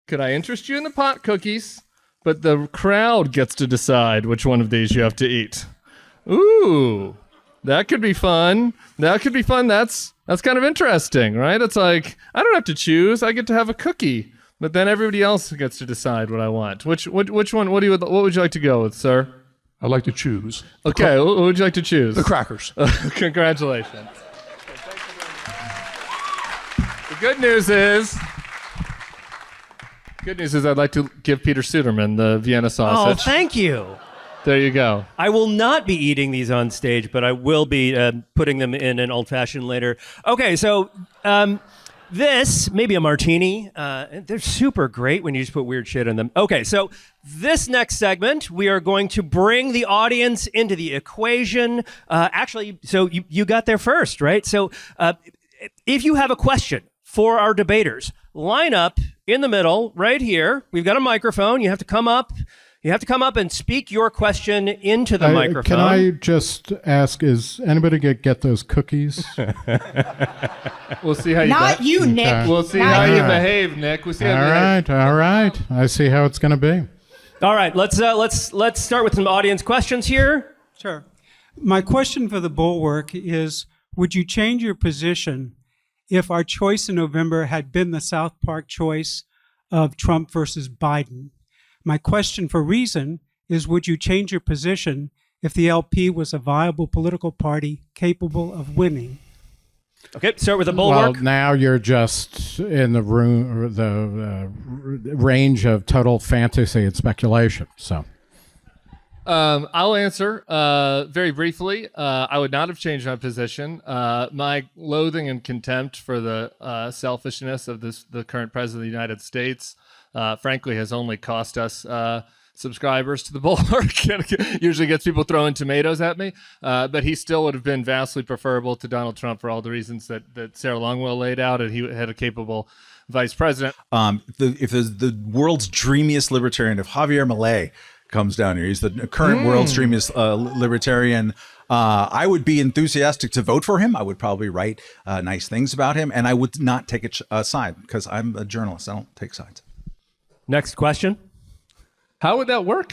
could I interest you in the pot cookies? But the crowd gets to decide which one of these you have to eat. Ooh, that could be fun. That's kind of interesting, right? It's like, I don't have to choose. I get to have a cookie. But then everybody else gets to decide what I want. Which one? What would you like to go with, sir?
I'd like to choose.
Okay, what would you like to choose?
The crackers.
Congratulations. The good news is I'd like to give Peter Suderman the Vienna sausage.
Oh, thank you.
There you go.
I will not be eating these on stage, but I will be putting them in an old-fashioned later. Okay, so this, maybe a martini. They're super great when you just put weird shit in them. Okay, so this next segment, we are going to bring the audience into the equation. Actually, so you got there first, right? So if you have a question for our debaters, line up in the middle right here. We've got a microphone. You have to come up. You have to come up and speak your question into the microphone.
Can I just ask, is anybody get those cookies?
We'll see how you
Not you, Nick.
We'll see
Not
how you
you.
behave, Nick. We'll see how
All
you behave.
right. I see how it's going to be.
All right, let's start with some audience questions here.
Sure. My question for the Bulwark is, would you change your position if our choice in November had been the South Park choice of Trump versus Biden? My question for Reason is, would you change your position if the LP was a viable political party capable of winning?
Okay, start with the Bulwark.
Well, now you're just in the room, range of total fantasy and speculation. So,
I'll answer very briefly. I would not have changed my position. My loathing and contempt for the selfishness of the current president of the United States, frankly, has only cost us subscribers to the Bulwark. Usually gets people throwing tomatoes at me, but he still would have been vastly preferable to Donald Trump for all the reasons that Sarah Longwell laid out, and he had a capable vice president.
If there's the world's dreamiest libertarian, if Javier Milei comes down here, he's the current world's dreamiest libertarian, I would be enthusiastic to vote for him. I would probably write nice things about him, and I would not take a side because I'm a journalist. I don't take sides.
Next question.
How would that work?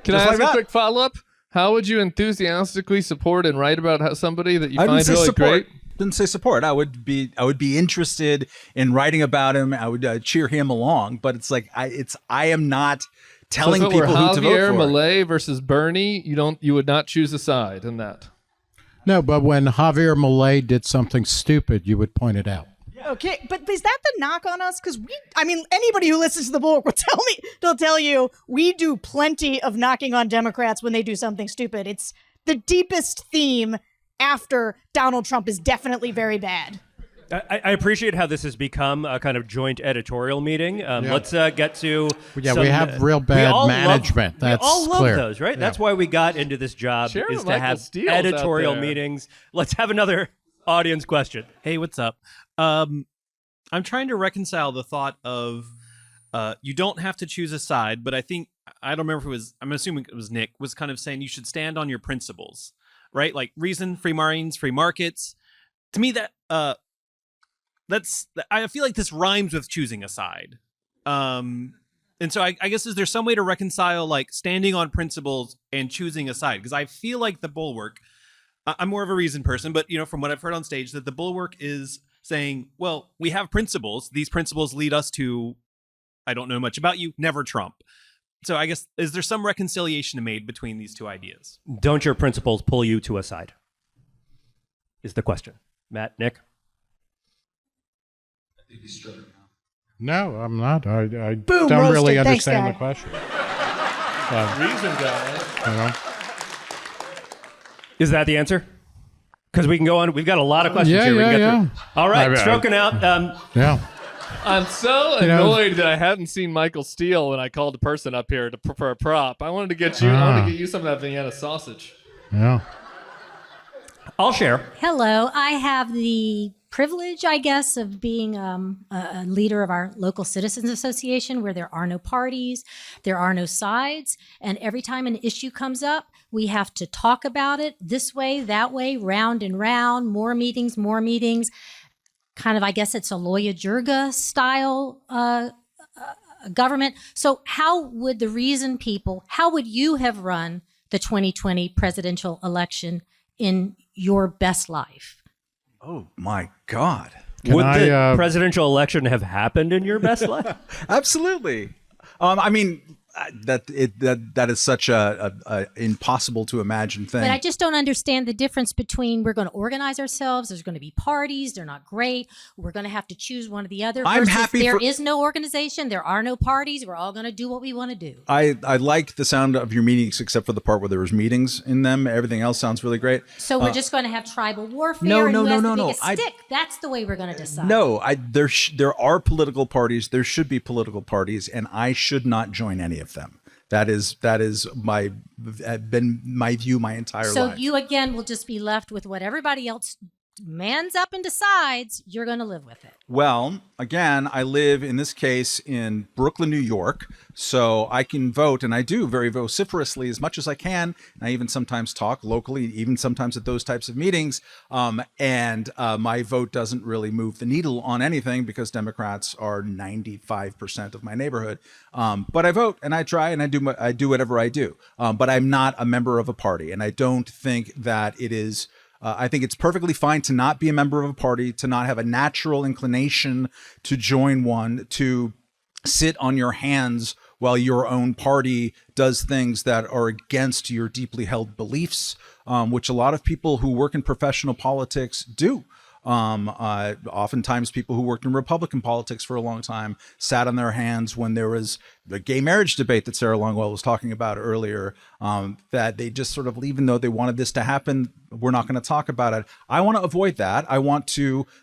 Can
Just
I ask
like
a
that.
quick follow-up? How would you enthusiastically support and write about somebody that you
I didn't
find
say
really
support.
great?
Didn't say support. I would be interested in writing about him. I would cheer him along. But it's like I am not telling
So if it were
people who to vote
Javier
for.
Milei versus Bernie, you would not choose a side in that.
no, but when Javier Milei did something stupid, you would point it out.
Okay, but is that the knock on us? Because anybody who listens to the Bulwark will tell you we do plenty of knocking on Democrats when they do something stupid. It's the deepest theme after Donald Trump is definitely very bad.
I appreciate how this has become a kind of joint editorial meeting. Let's get to
We
some,
have real bad management.
We
That's
all love
clear.
those, right?
Yeah.
That's why we got into this job,
Chairman
is to
Michael
have
Steele's out
editorial
there.
meetings. Let's have another audience question.
Hey, what's up? I'm trying to reconcile the thought of you don't have to choose a side, but I don't remember if it was, I'm assuming it was Nick, was kind of saying you should stand on your principles, right? Like reason, free minds, free markets. To me, I feel like this rhymes with choosing a side. And so I guess, is there some way to reconcile like standing on principles and choosing a side? Because I feel like the Bulwark, I'm more of a reason person, but from what I've heard on stage, that the Bulwark is saying, well, we have principles. These principles lead us to, I don't know much about you, never Trump. So I guess, is there some reconciliation made between these two ideas?
Don't your principles pull you to a side? Is the question. Matt, Nick?
No, I'm not. I
Boom,
don't really
roasted. Thanks,
understand
guy.
the question.
Reason guy.
You know?
Is that the answer? Because we can go on. We've got a lot of questions
Yeah,
here. We can
yeah,
get
yeah.
through. All right,
I-
stroking out.
Yeah.
I'm so
You know-
annoyed that I hadn't seen Michael Steele when I called the person up here for a prop. I wanted to get you. I wanted to get you some of that Vienna sausage.
Yeah.
I'll share.
Hello. I have the privilege, I guess, of being a leader of our local citizens association, where there are no parties, there are no sides, and every time an issue comes up, we have to talk about it this way, that way, round and round, more meetings, kind of, I guess it's a Loya Jirga style government. So how would the Reason people, how would you have run the 2020 presidential election in your best life?
Oh my God!
Would the presidential election have happened in your best life?
Absolutely. I mean, that is such a impossible to imagine thing.
But I just don't understand the difference between we're going to organize ourselves, there's going to be parties, they're not great, we're going to have to choose one or the other.
I'm
versus
happy
there
for-
is no organization, there are no parties, we're all going to do what we want to do.
I like the sound of your meetings, except for the part where there was meetings in them. Everything else sounds really great.
So we're just going to have tribal warfare.
No,
and
no,
who
no,
has
no,
the
no.
biggest stick. That's the way we're going to decide.
No, there are political parties. There should be political parties, and I should not join any of them. That is been my view my entire
So
life.
you again will just be left with what everybody else mans up and decides, you're going to live with it.
Well, again, I live in this case in Brooklyn, New York, so I can vote, and I do very vociferously as much as I can. And I even sometimes talk locally, even sometimes at those types of meetings. And my vote doesn't really move the needle on anything because Democrats are 95% of my neighborhood. But I vote and I try and I do whatever I do. But I'm not a member of a party, and I don't think that it is. I think it's perfectly fine to not be a member of a party, to not have a natural inclination to join one, to sit on your hands while your own party does things that are against your deeply held beliefs, which a lot of people who work in professional politics do. Oftentimes people who worked in Republican politics for a long time sat on their hands when there was the gay marriage debate that Sarah Longwell was talking about earlier, that they just sort of, even though they wanted this to happen, we're not going to talk about it. I want to avoid that.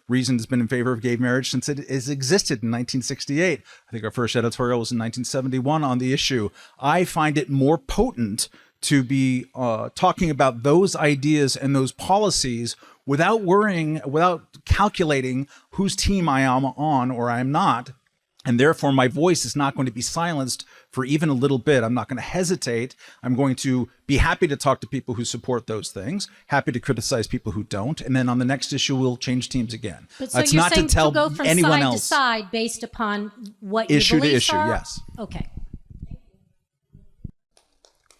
Reason has been in favor of gay marriage since it has existed in 1968. I think our first editorial was in 1971 on the issue. I find it more potent to be talking about those ideas and those policies without calculating whose team I am on or I am not. And therefore, my voice is not going to be silenced for even a little bit. I'm not going to hesitate. I'm going to be happy to talk to people who support those things, happy to criticize people who don't. And then on the next issue, we'll change teams again.
But so
That's
you're
not
saying
to tell
go from
anyone
side
else.
to side based upon what
Issue
your
to
beliefs
issue,
are?
yes.
Okay.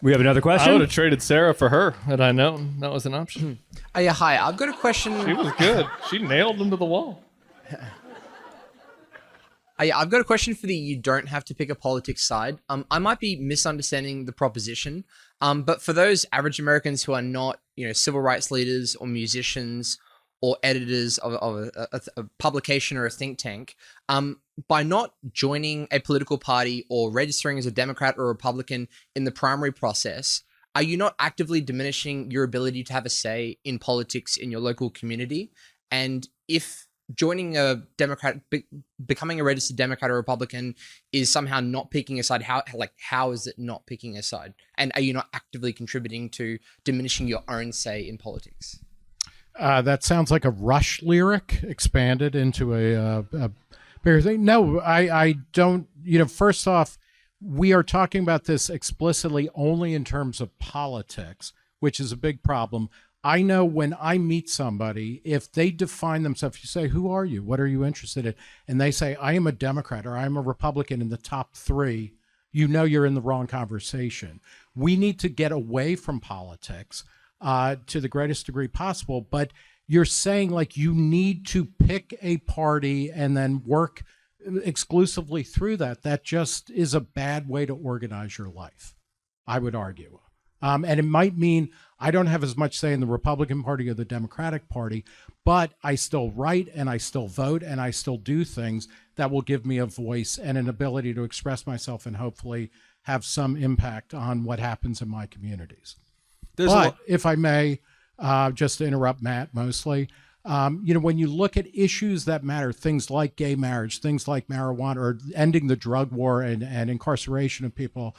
We have another question.
I would have traded Sarah for her had I known that was an option.
Yeah, hi. I've got a question.
She was good. She nailed him to the wall.
Yeah, I've got a question for the you don't have to pick a politics side. I might be misunderstanding the proposition, but for those average Americans who are not, civil rights leaders or musicians or editors of a publication or a think tank, by not joining a political party or registering as a Democrat or Republican in the primary process, are you not actively diminishing your ability to have a say in politics in your local community? And if joining a Democrat, becoming a registered Democrat or Republican is somehow not picking a side, how is it not picking a side? And are you not actively contributing to diminishing your own say in politics?
That sounds like a Rush lyric expanded into a bigger thing. No, I don't. First off, we are talking about this explicitly only in terms of politics, which is a big problem. I know when I meet somebody, if they define themselves, you say, who are you? What are you interested in? And they say, I am a Democrat or I'm a Republican in the top three, you're in the wrong conversation. We need to get away from politics to the greatest degree possible. But you're saying you need to pick a party and then work exclusively through that. That just is a bad way to organize your life, I would argue. And it might mean I don't have as much say in the Republican Party or the Democratic Party, but I still write and I still vote and I still do things that will give me a voice and an ability to express myself and hopefully have some impact on what happens in my communities. If I may, just to interrupt Matt mostly, when you look at issues that matter, things like gay marriage, things like marijuana, or ending the drug war and incarceration of people,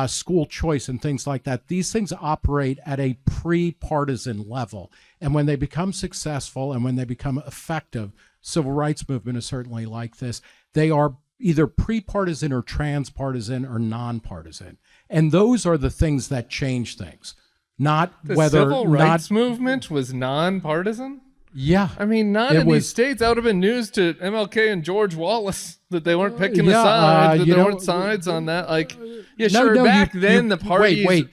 school choice and things like that, these things operate at a pre-partisan level. And when they become successful and when they become effective, civil rights movement is certainly like this, they are either pre-partisan or transpartisan or nonpartisan. And those are the things that change things. Not
the
whether
civil rights movement was nonpartisan.
Yeah,
I mean, not in these states. That would have been news to MLK and George Wallace that they weren't picking a side, that there weren't sides on that. Back then the parties.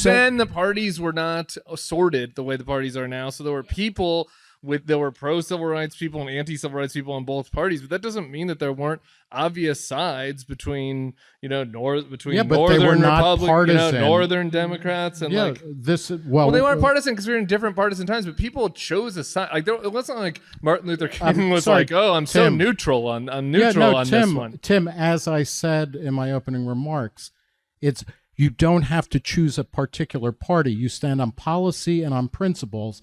Then the parties were not sorted the way the parties are now. So there were people there were pro-civil rights people and anti-civil rights people on both parties, but that doesn't mean that there weren't obvious sides between northern Republicans, northern Democrats, and well, they weren't partisan because we were in different partisan times, but people chose a side. It wasn't like Martin Luther King was I'm so neutral on this one.
Tim, as I said in my opening remarks, you don't have to choose a particular party. You stand on policy and on principles,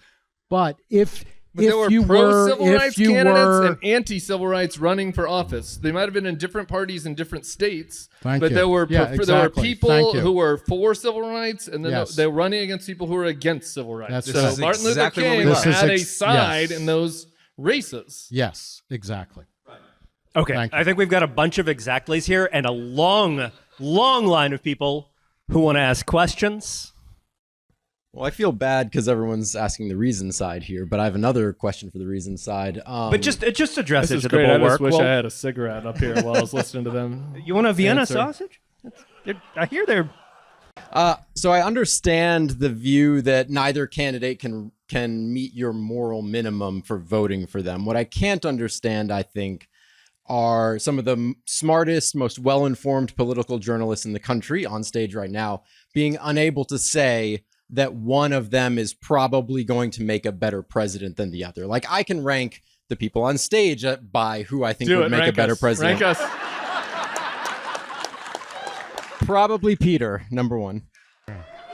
but if
But there were
If you
pro-civil
were-
rights
if you
candidates
were-
and anti-civil rights running for office. They might have been in different parties in different states,
Thank
but
you.
there were
Yeah,
there were
exactly.
people
Thank you.
who were for civil rights, and then
Yes.
they were running against people who were against civil rights.
That's
So
exactly
Martin Luther
what we
King
love.
had a
This is
side
yes.
in those races.
Yes, exactly.
Okay,
Thank you.
I think we've got a bunch of exactly's here and a long, long line of people who want to ask questions.
Well, I feel bad because everyone's asking the reason side here, but I have another question for the reason side.
But just address
This
it
is
to
great.
the
I
Bulwark.
just wish
Well,
I had a cigarette up here while I was listening to them.
you want a Vienna
answer.
sausage? I hear they're...
So I understand the view that neither candidate can meet your moral minimum for voting for them. What I can't understand, I think, are some of the smartest, most well-informed political journalists in the country on stage right now being unable to say that one of them is probably going to make a better president than the other. Like, I can rank the people on stage by who I think would make a better president.
Rank us.
Probably Peter, number one.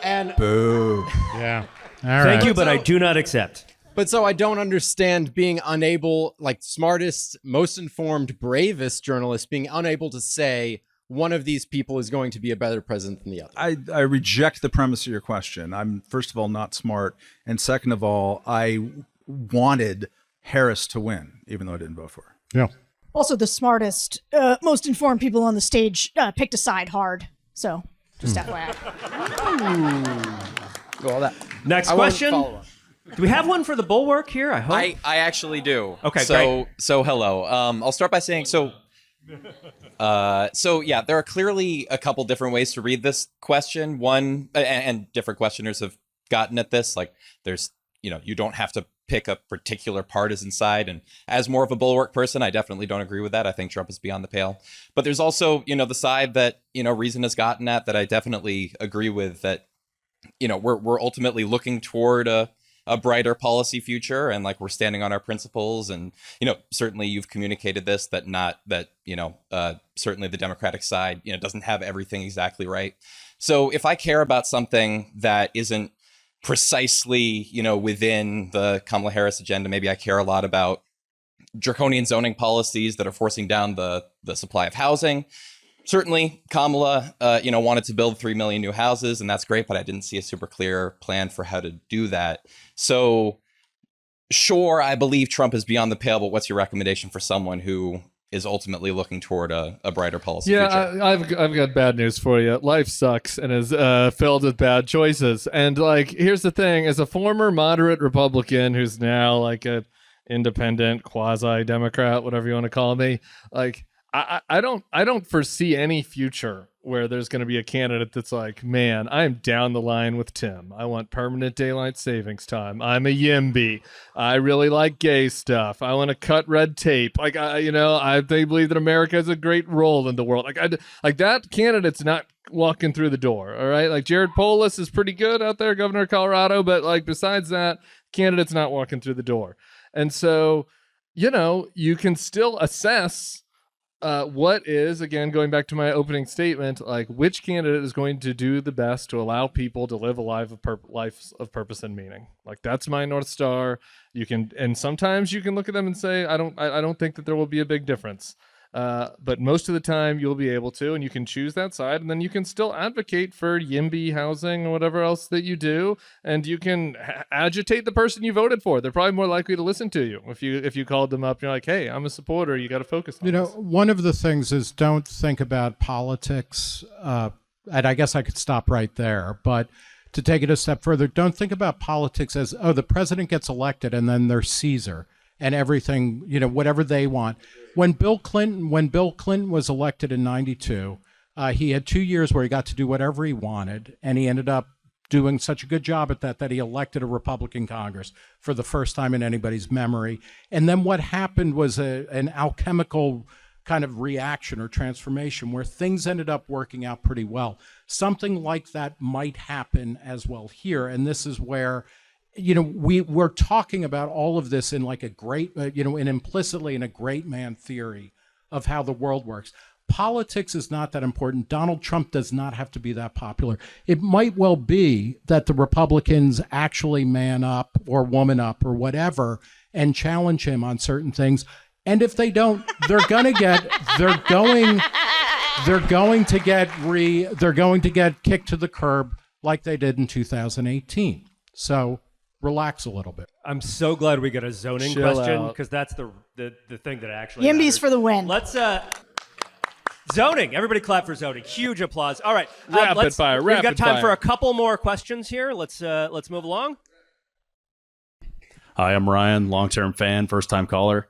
And
Boo.
Yeah.
Thank you, but I do not accept.
But so I don't understand being unable, like smartest, most informed, bravest journalists being unable to say one of these people is going to be a better president than the other.
I reject the premise of your question. I'm, first of all, not smart. And second of all, I wanted Harris to win, even though I didn't vote for her.
Yeah.
Also, the smartest, most informed people on the stage picked a side hard. So, just FYI.
Well, that
Next
I won't
question.
follow up.
Do we have one for the Bulwark here? I hope.
I actually do.
Okay,
so hello. I'll start by saying so yeah, there are clearly a couple different ways to read this question. One, and different questioners have gotten at this. Like, there's, you don't have to pick a particular partisan side. And as more of a Bulwark person, I definitely don't agree with that. I think Trump is beyond the pale. But there's also, the side that, Reason has gotten at that I definitely agree with, that, we're ultimately looking toward a brighter policy future, and like we're standing on our principles. And, certainly you've communicated this, that certainly the Democratic side, doesn't have everything exactly right. So if I care about something that isn't precisely, within the Kamala Harris agenda, maybe I care a lot about draconian zoning policies that are forcing down the supply of housing. Certainly, Kamala, wanted to build 3 million new houses, and that's great, but I didn't see a super clear plan for how to do that. So, sure, I believe Trump is beyond the pale, but what's your recommendation for someone who is ultimately looking toward a brighter policy future?
I've got bad news for you. Life sucks and is filled with bad choices. And like, here's the thing: as a former moderate Republican who's now like a independent quasi-Democrat, whatever you want to call me, like I don't foresee any future where there's going to be a candidate that's like, man, I'm down the line with Tim. I want permanent daylight savings time. I'm a YIMBY. I really like gay stuff. I want to cut red tape. Like, I believe that America has a great role in the world. Like that candidate's not walking through the door. All right. Like Jared Polis is pretty good out there, governor of Colorado. But like, besides that, candidate's not walking through the door. And so, you can still assess what is, again, going back to my opening statement, like which candidate is going to do the best to allow people to live a life of purpose and meaning. Like, that's my North Star. You can, and sometimes you can look at them and say, I don't think that there will be a big difference. But most of the time you'll be able to, and you can choose that side, and then you can still advocate for YIMBY housing or whatever else that you do, and you can agitate the person you voted for. They're probably more likely to listen to you if you called them up and you're like, hey, I'm a supporter, you got to focus on this.
One of the things is don't think about politics, and I guess I could stop right there, but to take it a step further, don't think about politics as, the president gets elected and then they're Caesar and everything, whatever they want. When Bill Clinton was elected in 92, he had 2 years where he got to do whatever he wanted, and he ended up doing such a good job at that he elected a Republican Congress for the first time in anybody's memory. And then what happened was an alchemical kind of reaction or transformation where things ended up working out pretty well. Something like that might happen as well here, and this is where we're talking about all of this in like a great, and implicitly in a great man theory of how the world works. Politics is not that important. Donald Trump does not have to be that popular. It might well be that the Republicans actually man up or woman up or whatever and challenge him on certain things. And if they don't, they're going to get kicked to the curb like they did in 2018. So relax a little bit.
I'm so glad we got a zoning
Chill
question
out.
because that's the thing that actually
Yimbies
matters.
for the win.
Let's zoning. Everybody clap for zoning. Huge applause. All right,
Rapid fire.
We've got
Rapid
time
fire.
for a couple more questions here. Let's move along.
Hi, I'm Ryan, long-term fan, first-time caller.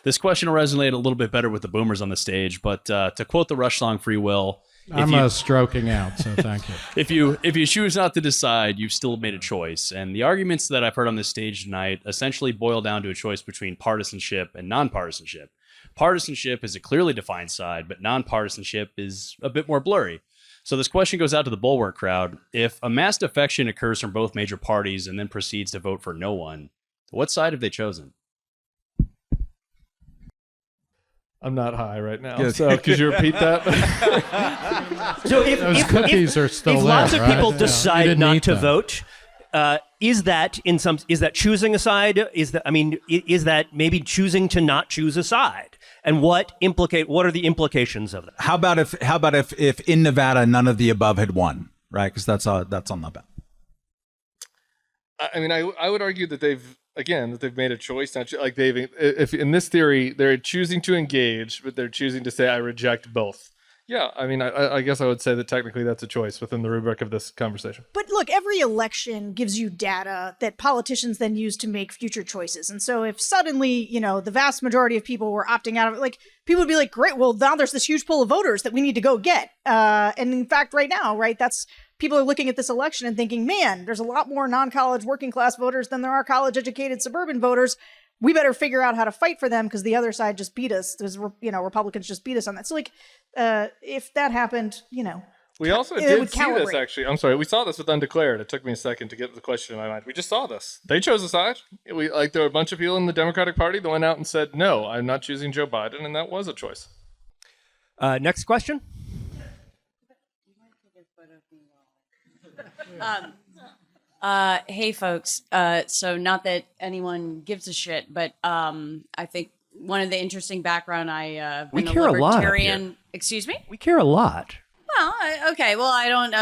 This question will resonate a little bit better with the boomers on the stage, but to quote the Rush song "Free Will,"
I'm stroking out, so thank you.
if you choose not to decide, you've still made a choice. And the arguments that I've heard on this stage tonight essentially boil down to a choice between partisanship and nonpartisanship. Partisanship is a clearly defined side, but nonpartisanship is a bit more blurry. So this question goes out to the Bulwark crowd. If a mass defection occurs from both major parties and then proceeds to vote for no one, what side have they chosen?
I'm not high right now, so could you repeat that?
So if
Those cookies are still
if
there,
lots of
right?
people
Yeah. You
decide
didn't
not
eat
to
them.
vote, is that choosing a side? Is that maybe choosing to not choose a side? And what are the implications of that?
How about if in Nevada none of the above had won, right? Because that's on the ballot.
I mean, I would argue that they've made a choice. Not like if in this theory they're choosing to engage, but they're choosing to say I reject both. Yeah, I mean, I guess I would say that technically that's a choice within the rubric of this conversation.
But look, every election gives you data that politicians then use to make future choices. And so if suddenly, the vast majority of people were opting out of it, like people would be like, great, well, now there's this huge pool of voters that we need to go get. And in fact, right now, right, people are looking at this election and thinking, man, there's a lot more non-college working class voters than there are college educated suburban voters. We better figure out how to fight for them because the other side just beat us. Republicans just beat us on that. So if that happened,
We also
it
did
would
see this,
calibrate.
actually. I'm sorry. We saw this with Undeclared. It took me a second to get the question in my mind. We just saw this. They chose a side. There were a bunch of people in the Democratic Party that went out and said, no, I'm not choosing Joe Biden, and that was a choice.
Next question.
Hey folks. So not that anyone gives a shit, but I think one of the interesting background
We
been
care a lot up
libertarian.
here.
Excuse me?
We care a lot.
Well, okay. Well, I don't.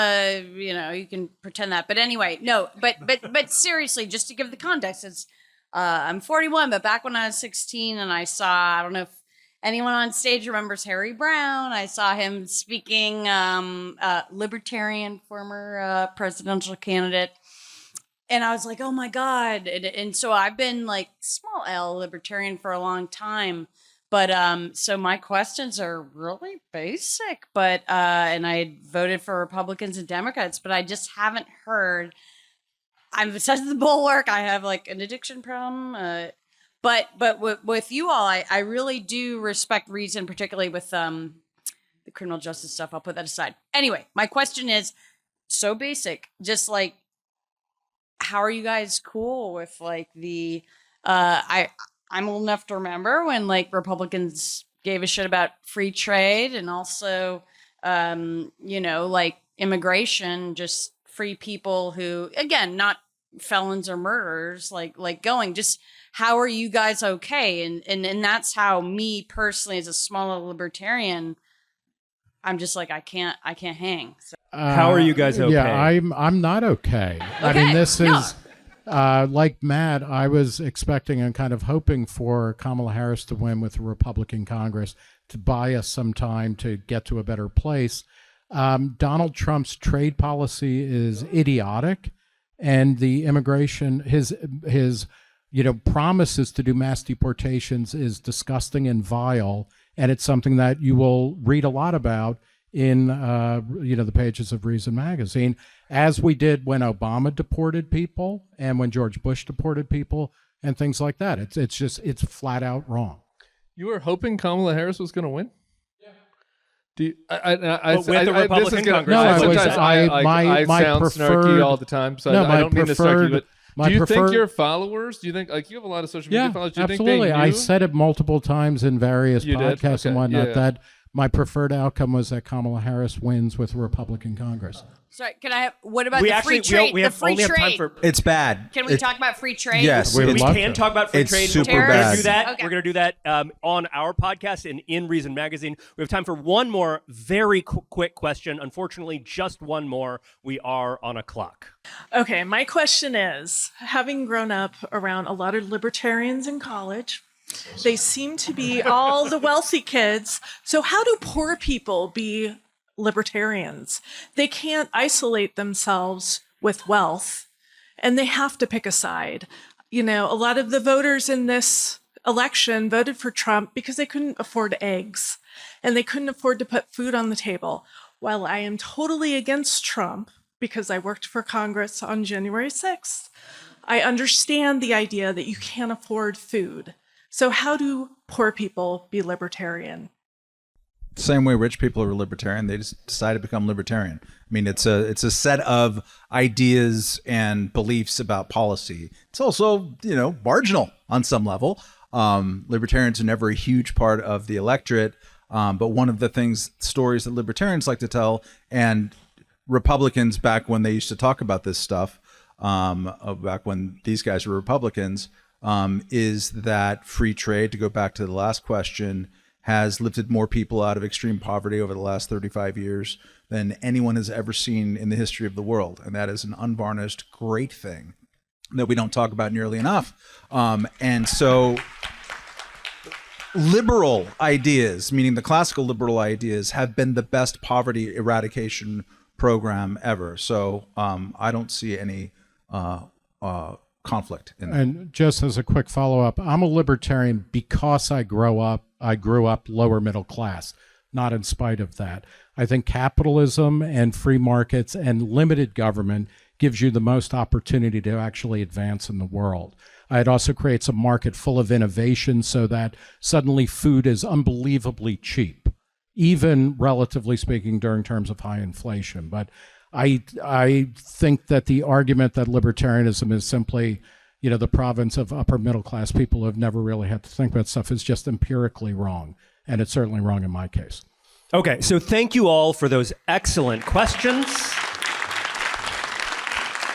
You can pretend that. But anyway, no. But seriously, just to give the context, it's I'm 41, but back when I was 16, and I saw, I don't know if anyone on stage remembers Harry Brown. I saw him speaking, libertarian, former presidential candidate. And I was like, oh my God. And so I've been like small L libertarian for a long time. But so my questions are really basic, but and I voted for Republicans and Democrats, but I just haven't heard. I'm obsessed with the Bulwark. I have like an addiction problem. But with you all, I really do respect reason, particularly with the criminal justice stuff. I'll put that aside. Anyway, my question is so basic, just like, how are you guys cool with like the I'm old enough to remember when like Republicans gave a shit about free trade and also like immigration, just free people who, again, not felons or murderers, like going. Just how are you guys okay? And that's how me personally, as a smaller libertarian, I'm just like I can't hang. So.
How are you guys okay?
Yeah, I'm not okay. I mean, this is like Matt. I was expecting and kind of hoping for Kamala Harris to win with the Republican Congress to buy us some time to get to a better place. Donald Trump's trade policy is idiotic, and the immigration his promises to do mass deportations is disgusting and vile, and it's something that you will read a lot about in the pages of Reason magazine, as we did when Obama deported people and when George Bush deported people and things like that. It's flat out wrong.
You were hoping Kamala Harris was going to win? Yeah. Do you,
with the Republican Congress?
No,
I
my
sound
preferred,
snarky all the time, so
no,
I don't mean to snarky, but do you think your followers? Do you think you have a lot of social media followers? Do you
absolutely.
think they knew?
I said it multiple times in various
You did?
podcasts and
Okay.
whatnot
Yeah.
that my preferred outcome was that Kamala Harris wins with a Republican Congress.
Sorry, can I have, what about
We
the
actually
free trade?
we
the
have
free
only have time
trade.
for.
It's bad.
Can we talk about free trade?
Yes,
We would
We
love
can
to.
talk about free
It's
trade.
super
We're
bad.
gonna do that.
Okay.
We're gonna do that on our podcast and in Reason Magazine. We have time for one more very quick question. Unfortunately, just one more. We are on a clock.
Okay, my question is, having grown up around a lot of libertarians in college, they seem to be all the wealthy kids. So how do poor people be libertarians? They can't isolate themselves with wealth, and they have to pick a side. You know, a lot of the voters in this election voted for Trump because they couldn't afford eggs and they couldn't afford to put food on the table. While I am totally against Trump because I worked for Congress on January 6th, I understand the idea that you can't afford food. So how do poor people be libertarian?
Same way rich people are libertarian, they just decide to become libertarian. I mean, it's a set of ideas and beliefs about policy. It's also, you know, marginal on some level. Libertarians are never a huge part of the electorate, but one of the stories that libertarians like to tell, and Republicans back when they used to talk about this stuff, back when these guys were Republicans, is that free trade, to go back to the last question, has lifted more people out of extreme poverty over the last 35 years than anyone has ever seen in the history of the world. And that is an unvarnished, great thing that we don't talk about nearly enough. And so liberal ideas, meaning the classical liberal ideas, have been the best poverty eradication program ever. So I don't see any conflict in that.
And just as a quick follow-up, I'm a libertarian because I grew up lower middle class, not in spite of that. I think capitalism and free markets and limited government gives you the most opportunity to actually advance in the world. It also creates a market full of innovation so that suddenly food is unbelievably cheap, even relatively speaking during terms of high inflation. But I think that the argument that libertarianism is simply, you know, the province of upper middle class people who have never really had to think about stuff is just empirically wrong. And it's certainly wrong in my case.
Okay, so thank you all for those excellent questions.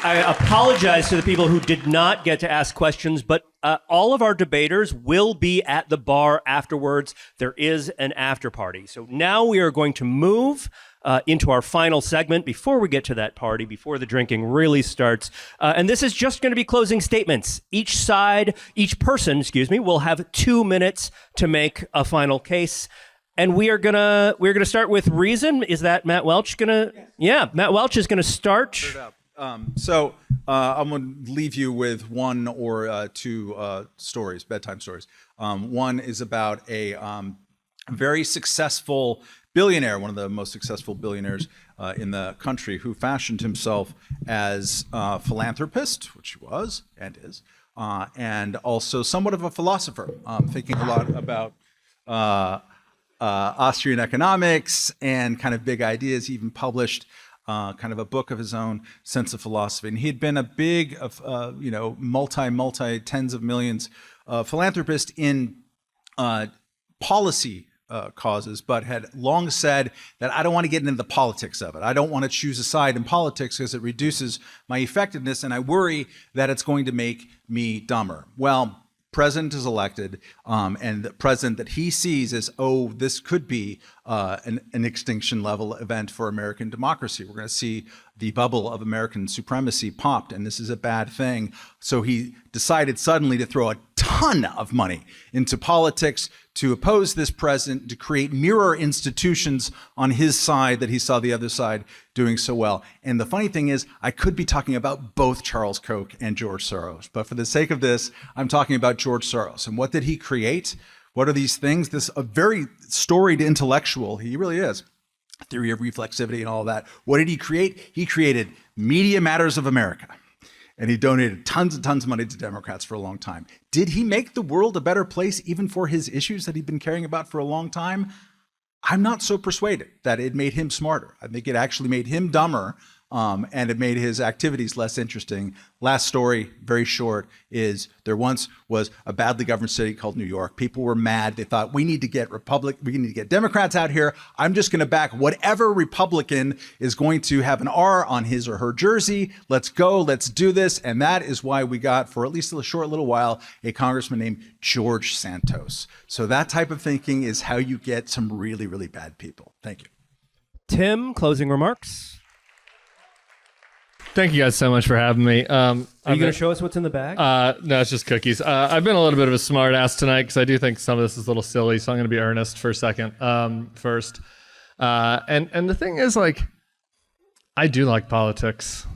I apologize to the people who did not get to ask questions, but all of our debaters will be at the bar afterwards. There is an after party. So now we are going to move into our final segment before we get to that party, before the drinking really starts. And this is just going to be closing statements. Each person, will have 2 minutes to make a final case. And we're gonna start with Reason. Is that Matt Welch gonna? Yeah, Matt Welch is gonna start.
So I'm going to leave you with one or two stories, bedtime stories. One is about a very successful billionaire, one of the most successful billionaires in the country, who fashioned himself as a philanthropist, which he was and is, and also somewhat of a philosopher, thinking a lot about Austrian economics and kind of big ideas. He even published kind of a book of his own, Sense of Philosophy. And he'd been a big, multi tens of millions philanthropist in policy causes, but had long said that I don't want to get into the politics of it. I don't want to choose a side in politics because it reduces my effectiveness, and I worry that it's going to make me dumber. Well, president is elected, and the president that he sees as, this could be an extinction level event for American democracy. We're going to see the bubble of American supremacy popped, and this is a bad thing. So he decided suddenly to throw a ton of money into politics to oppose this president, to create mirror institutions on his side that he saw the other side doing so well. And the funny thing is, I could be talking about both Charles Koch and George Soros, but for the sake of this, I'm talking about George Soros. And what did he create? What are these things? This a very storied intellectual, he really is, theory of reflexivity and all that. What did he create? He created Media Matters of America. And he donated tons and tons of money to Democrats for a long time. Did he make the world a better place even for his issues that he'd been caring about for a long time? I'm not so persuaded that it made him smarter. I think it actually made him dumber and it made his activities less interesting. Last story, very short, is there once was a badly governed city called New York. People were mad. They thought, we need to get Democrats out here. I'm just going to back whatever Republican is going to have an R on his or her jersey. Let's go. Let's do this. And that is why we got, for at least a short little while, a congressman named George Santos. So that type of thinking is how you get some really, really bad people. Thank you.
Tim, closing remarks.
Thank you guys so much for having me.
Are you going to show us what's in the bag?
No, it's just cookies. I've been a little bit of a smart ass tonight because I do think some of this is a little silly, so I'm going to be earnest for a second first. And the thing is, like, I do like politics.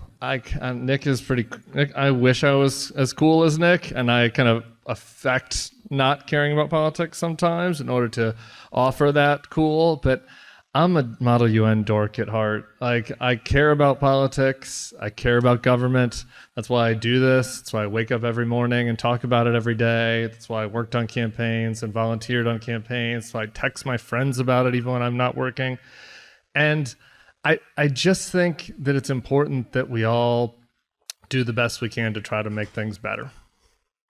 Nick is pretty. I wish I was as cool as Nick, and I kind of affect not caring about politics sometimes in order to offer that cool, but I'm a Model UN dork at heart. Like, I care about politics. I care about government. That's why I do this. That's why I wake up every morning and talk about it every day. That's why I worked on campaigns and volunteered on campaigns. So I text my friends about it even when I'm not working. And I just think that it's important that we all do the best we can to try to make things better.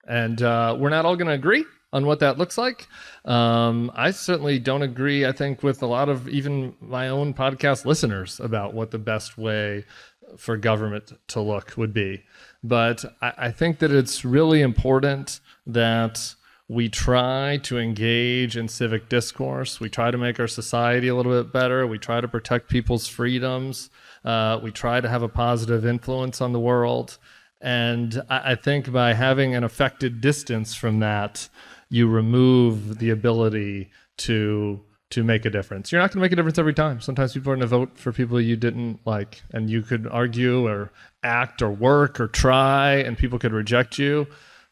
And we're not all going to agree on what that looks like. I certainly don't agree, I think, with a lot of even my own podcast listeners about what the best way for government to look would be. But I think that it's really important that we try to engage in civic discourse. We try to make our society a little bit better. We try to protect people's freedoms. We try to have a positive influence on the world. And I think by having an affected distance from that, you remove the ability to make a difference. You're not going to make a difference every time. Sometimes people are going to vote for people you didn't like, and you could argue or act or work or try, and people could reject you.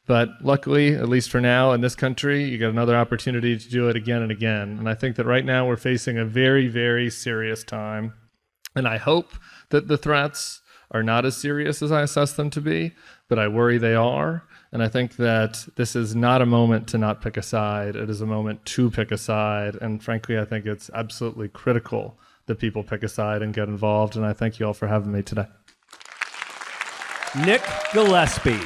But luckily, at least for now in this country, you get another opportunity to do it again and again. And I think that right now we're facing a very, very serious time. And I hope that the threats are not as serious as I assess them to be, but I worry they are. And I think that this is not a moment to not pick a side. It is a moment to pick a side. And frankly, I think it's absolutely critical that people pick a side and get involved. And I thank you all for having me today.
Nick Gillespie.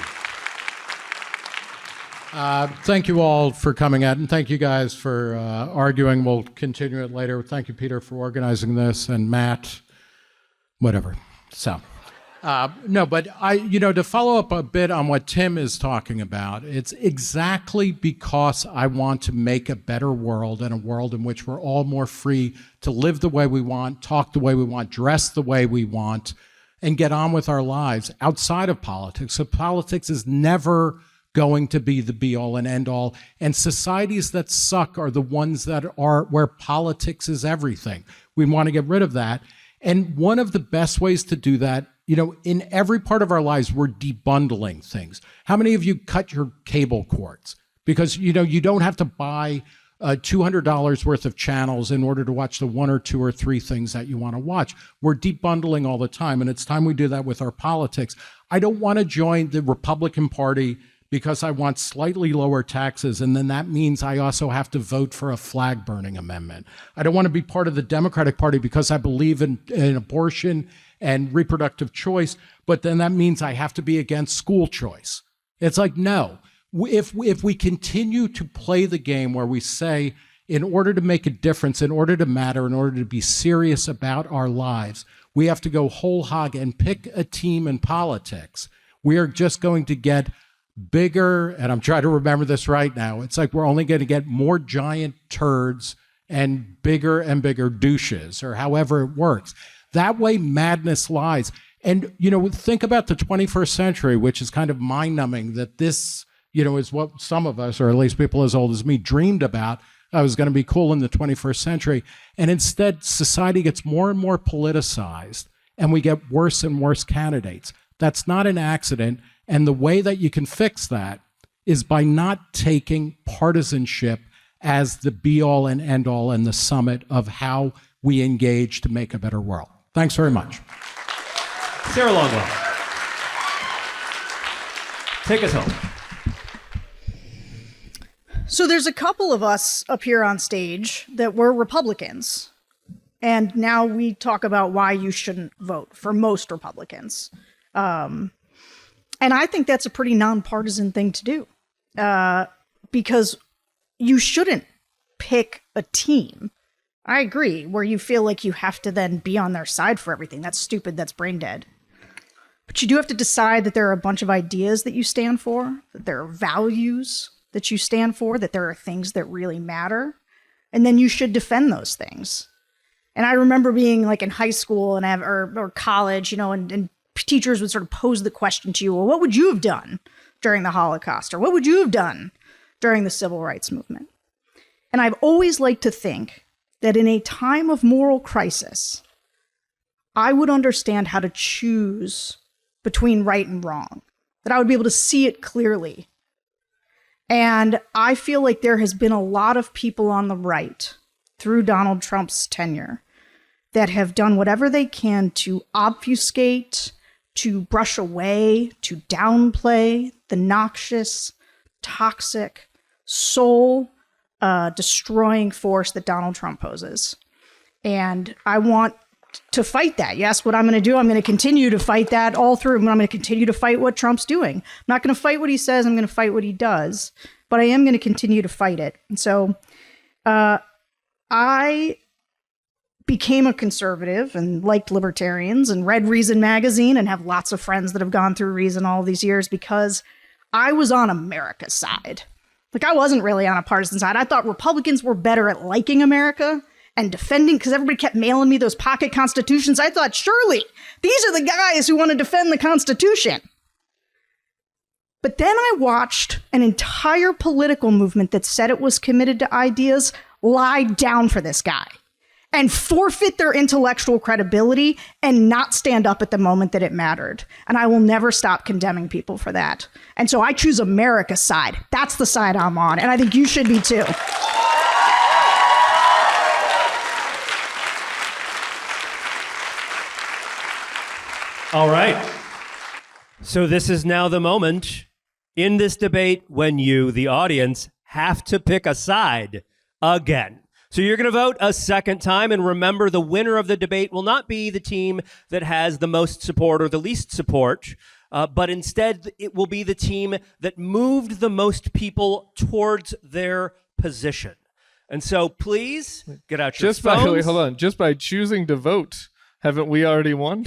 Thank you all for coming out, and thank you guys for arguing. We'll continue it later. Thank you, Peter, for organizing this, and Matt, whatever. So, no, but to follow up a bit on what Tim is talking about, it's exactly because I want to make a better world, and a world in which we're all more free to live the way we want, talk the way we want, dress the way we want, and get on with our lives outside of politics. So politics is never going to be the be-all and end-all. And societies that suck are the ones that are where politics is everything. We want to get rid of that. And one of the best ways to do that, in every part of our lives, we're debundling things. How many of you cut your cable cords? Because, you don't have to buy $200 worth of channels in order to watch the one or two or three things that you want to watch. We're debundling all the time, and it's time we do that with our politics. I don't want to join the Republican Party because I want slightly lower taxes, and then that means I also have to vote for a flag-burning amendment. I don't want to be part of the Democratic Party because I believe in abortion and reproductive choice, but then that means I have to be against school choice. It's like, no. If we continue to play the game where we say, in order to make a difference, in order to matter, in order to be serious about our lives, we have to go whole hog and pick a team in politics, we are just going to get bigger, and I'm trying to remember this right now, it's like we're only going to get more giant turds and bigger douches, or however it works. That way madness lies. And, think about the 21st century, which is kind of mind-numbing that this, is what some of us, or at least people as old as me, dreamed about. I was going to be cool in the 21st century. And instead, society gets more and more politicized, and we get worse and worse candidates. That's not an accident. And the way that you can fix that is by not taking partisanship as the be-all and end-all and the summit of how we engage to make a better world. Thanks very much.
Sarah Longwell. Take us home.
So there's a couple of us up here on stage that were Republicans. And now we talk about why you shouldn't vote for most Republicans. And I think that's a pretty nonpartisan thing to do, because you shouldn't pick a team. I agree, where you feel like you have to then be on their side for everything. That's stupid. That's brain dead. But you do have to decide that there are a bunch of ideas that you stand for, that there are values that you stand for, that there are things that really matter. And then you should defend those things. And I remember being like in high school and or college, and teachers would sort of pose the question to you, well, what would you have done during the Holocaust? Or what would you have done during the Civil Rights Movement? And I've always liked to think that in a time of moral crisis, I would understand how to choose between right and wrong, that I would be able to see it clearly. And I feel like there has been a lot of people on the right through Donald Trump's tenure that have done whatever they can to obfuscate, to brush away, to downplay the noxious, toxic, soul destroying force that Donald Trump poses. And I want to fight that. You ask what I'm going to do. I'm going to continue to fight that all through. I'm going to continue to fight what Trump's doing. I'm not going to fight what he says. I'm going to fight what he does. But I am going to continue to fight it. And so I became a conservative and liked libertarians and read Reason magazine and have lots of friends that have gone through Reason all these years because I was on America's side. Like, I wasn't really on a partisan side. I thought Republicans were better at liking America and defending, because everybody kept mailing me those pocket constitutions. I thought, surely these are the guys who want to defend the Constitution. But then I watched an entire political movement that said it was committed to ideas lie down for this guy and forfeit their intellectual credibility and not stand up at the moment that it mattered. And I will never stop condemning people for that. And so I choose America's side. That's the side I'm on. And I think you should be too.
All right. So this is now the moment in this debate when you, the audience, have to pick a side again. So you're going to vote a second time, and remember, the winner of the debate will not be the team that has the most support or the least support, but instead it will be the team that moved the most people towards their position. And so please get out your phones.
Wait, hold on. Just by choosing to vote, haven't we already won?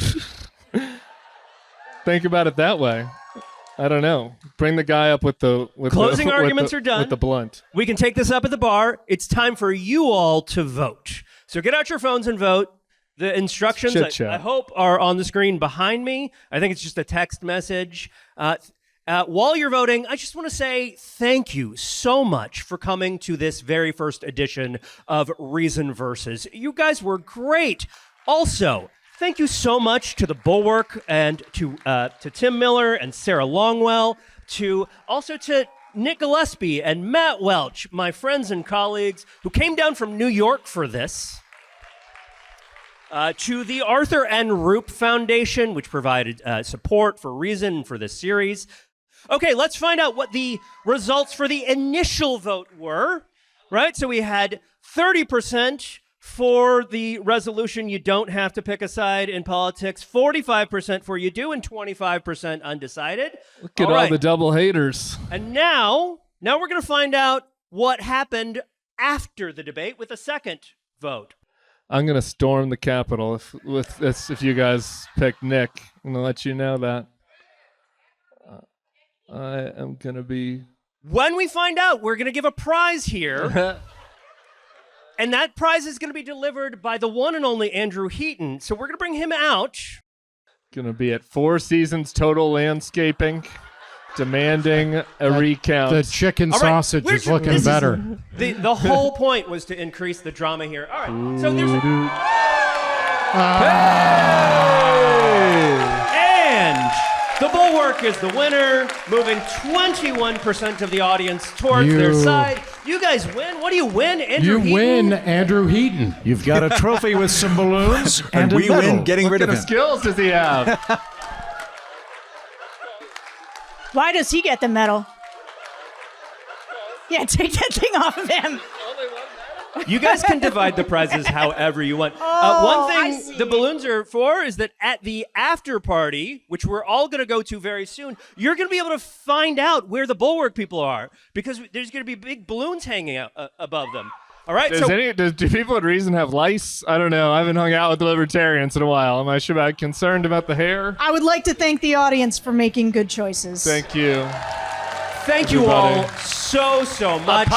Think about it that way. I don't know. Bring the guy up with the
closing arguments are done.
With the blunt.
We can take this up at the bar. It's time for you all to vote. So get out your phones and vote. The instructions, I hope, are on the screen behind me. I think it's just a text message. While you're voting, I just want to say thank you so much for coming to this very first edition of Reason Versus. You guys were great. Also, thank you so much to the Bulwark and to Tim Miller and Sarah Longwell, also to Nick Gillespie and Matt Welch, my friends and colleagues who came down from New York for this. To the Arthur N. Roop Foundation, which provided support for Reason for this series. Okay, let's find out what the results for the initial vote were, right? So we had 30% for the resolution, you don't have to pick a side in politics, 45% for you do, and 25% undecided.
Look at all the double haters.
And now we're going to find out what happened after the debate with a second vote.
I'm going to storm the Capitol if you guys pick Nick. I'm going to let you know that. I am going to be...
When we find out, we're going to give a prize here. And that prize is going to be delivered by the one and only Andrew Heaton. So we're going to bring him out.
Going to be at 4 Seasons Total Landscaping, demanding a recount.
The chicken sausage is looking better.
The whole point was to increase the drama here. All right. So there's And the Bulwark is the winner, moving 21% of the audience towards their side. You guys win. What do you win, Andrew Heaton?
You win, Andrew Heaton.
You've got a trophy with some balloons and
we win getting rid of him.
What skills does he have?
Why does he get the medal? Yeah, take that thing off of him.
You guys can divide the prizes however you want.
Oh,
One
I
thing
see.
the balloons are for is that at the after party, which we're all going to go to very soon, you're going to be able to find out where the Bulwark people are because there's going to be big balloons hanging out above them. All right.
Do people at Reason have lice? I don't know. I haven't hung out with the libertarians in a while. Am I should I be concerned about the hair?
I would like to thank the audience for making good choices.
Thank you.
Thank you all so much.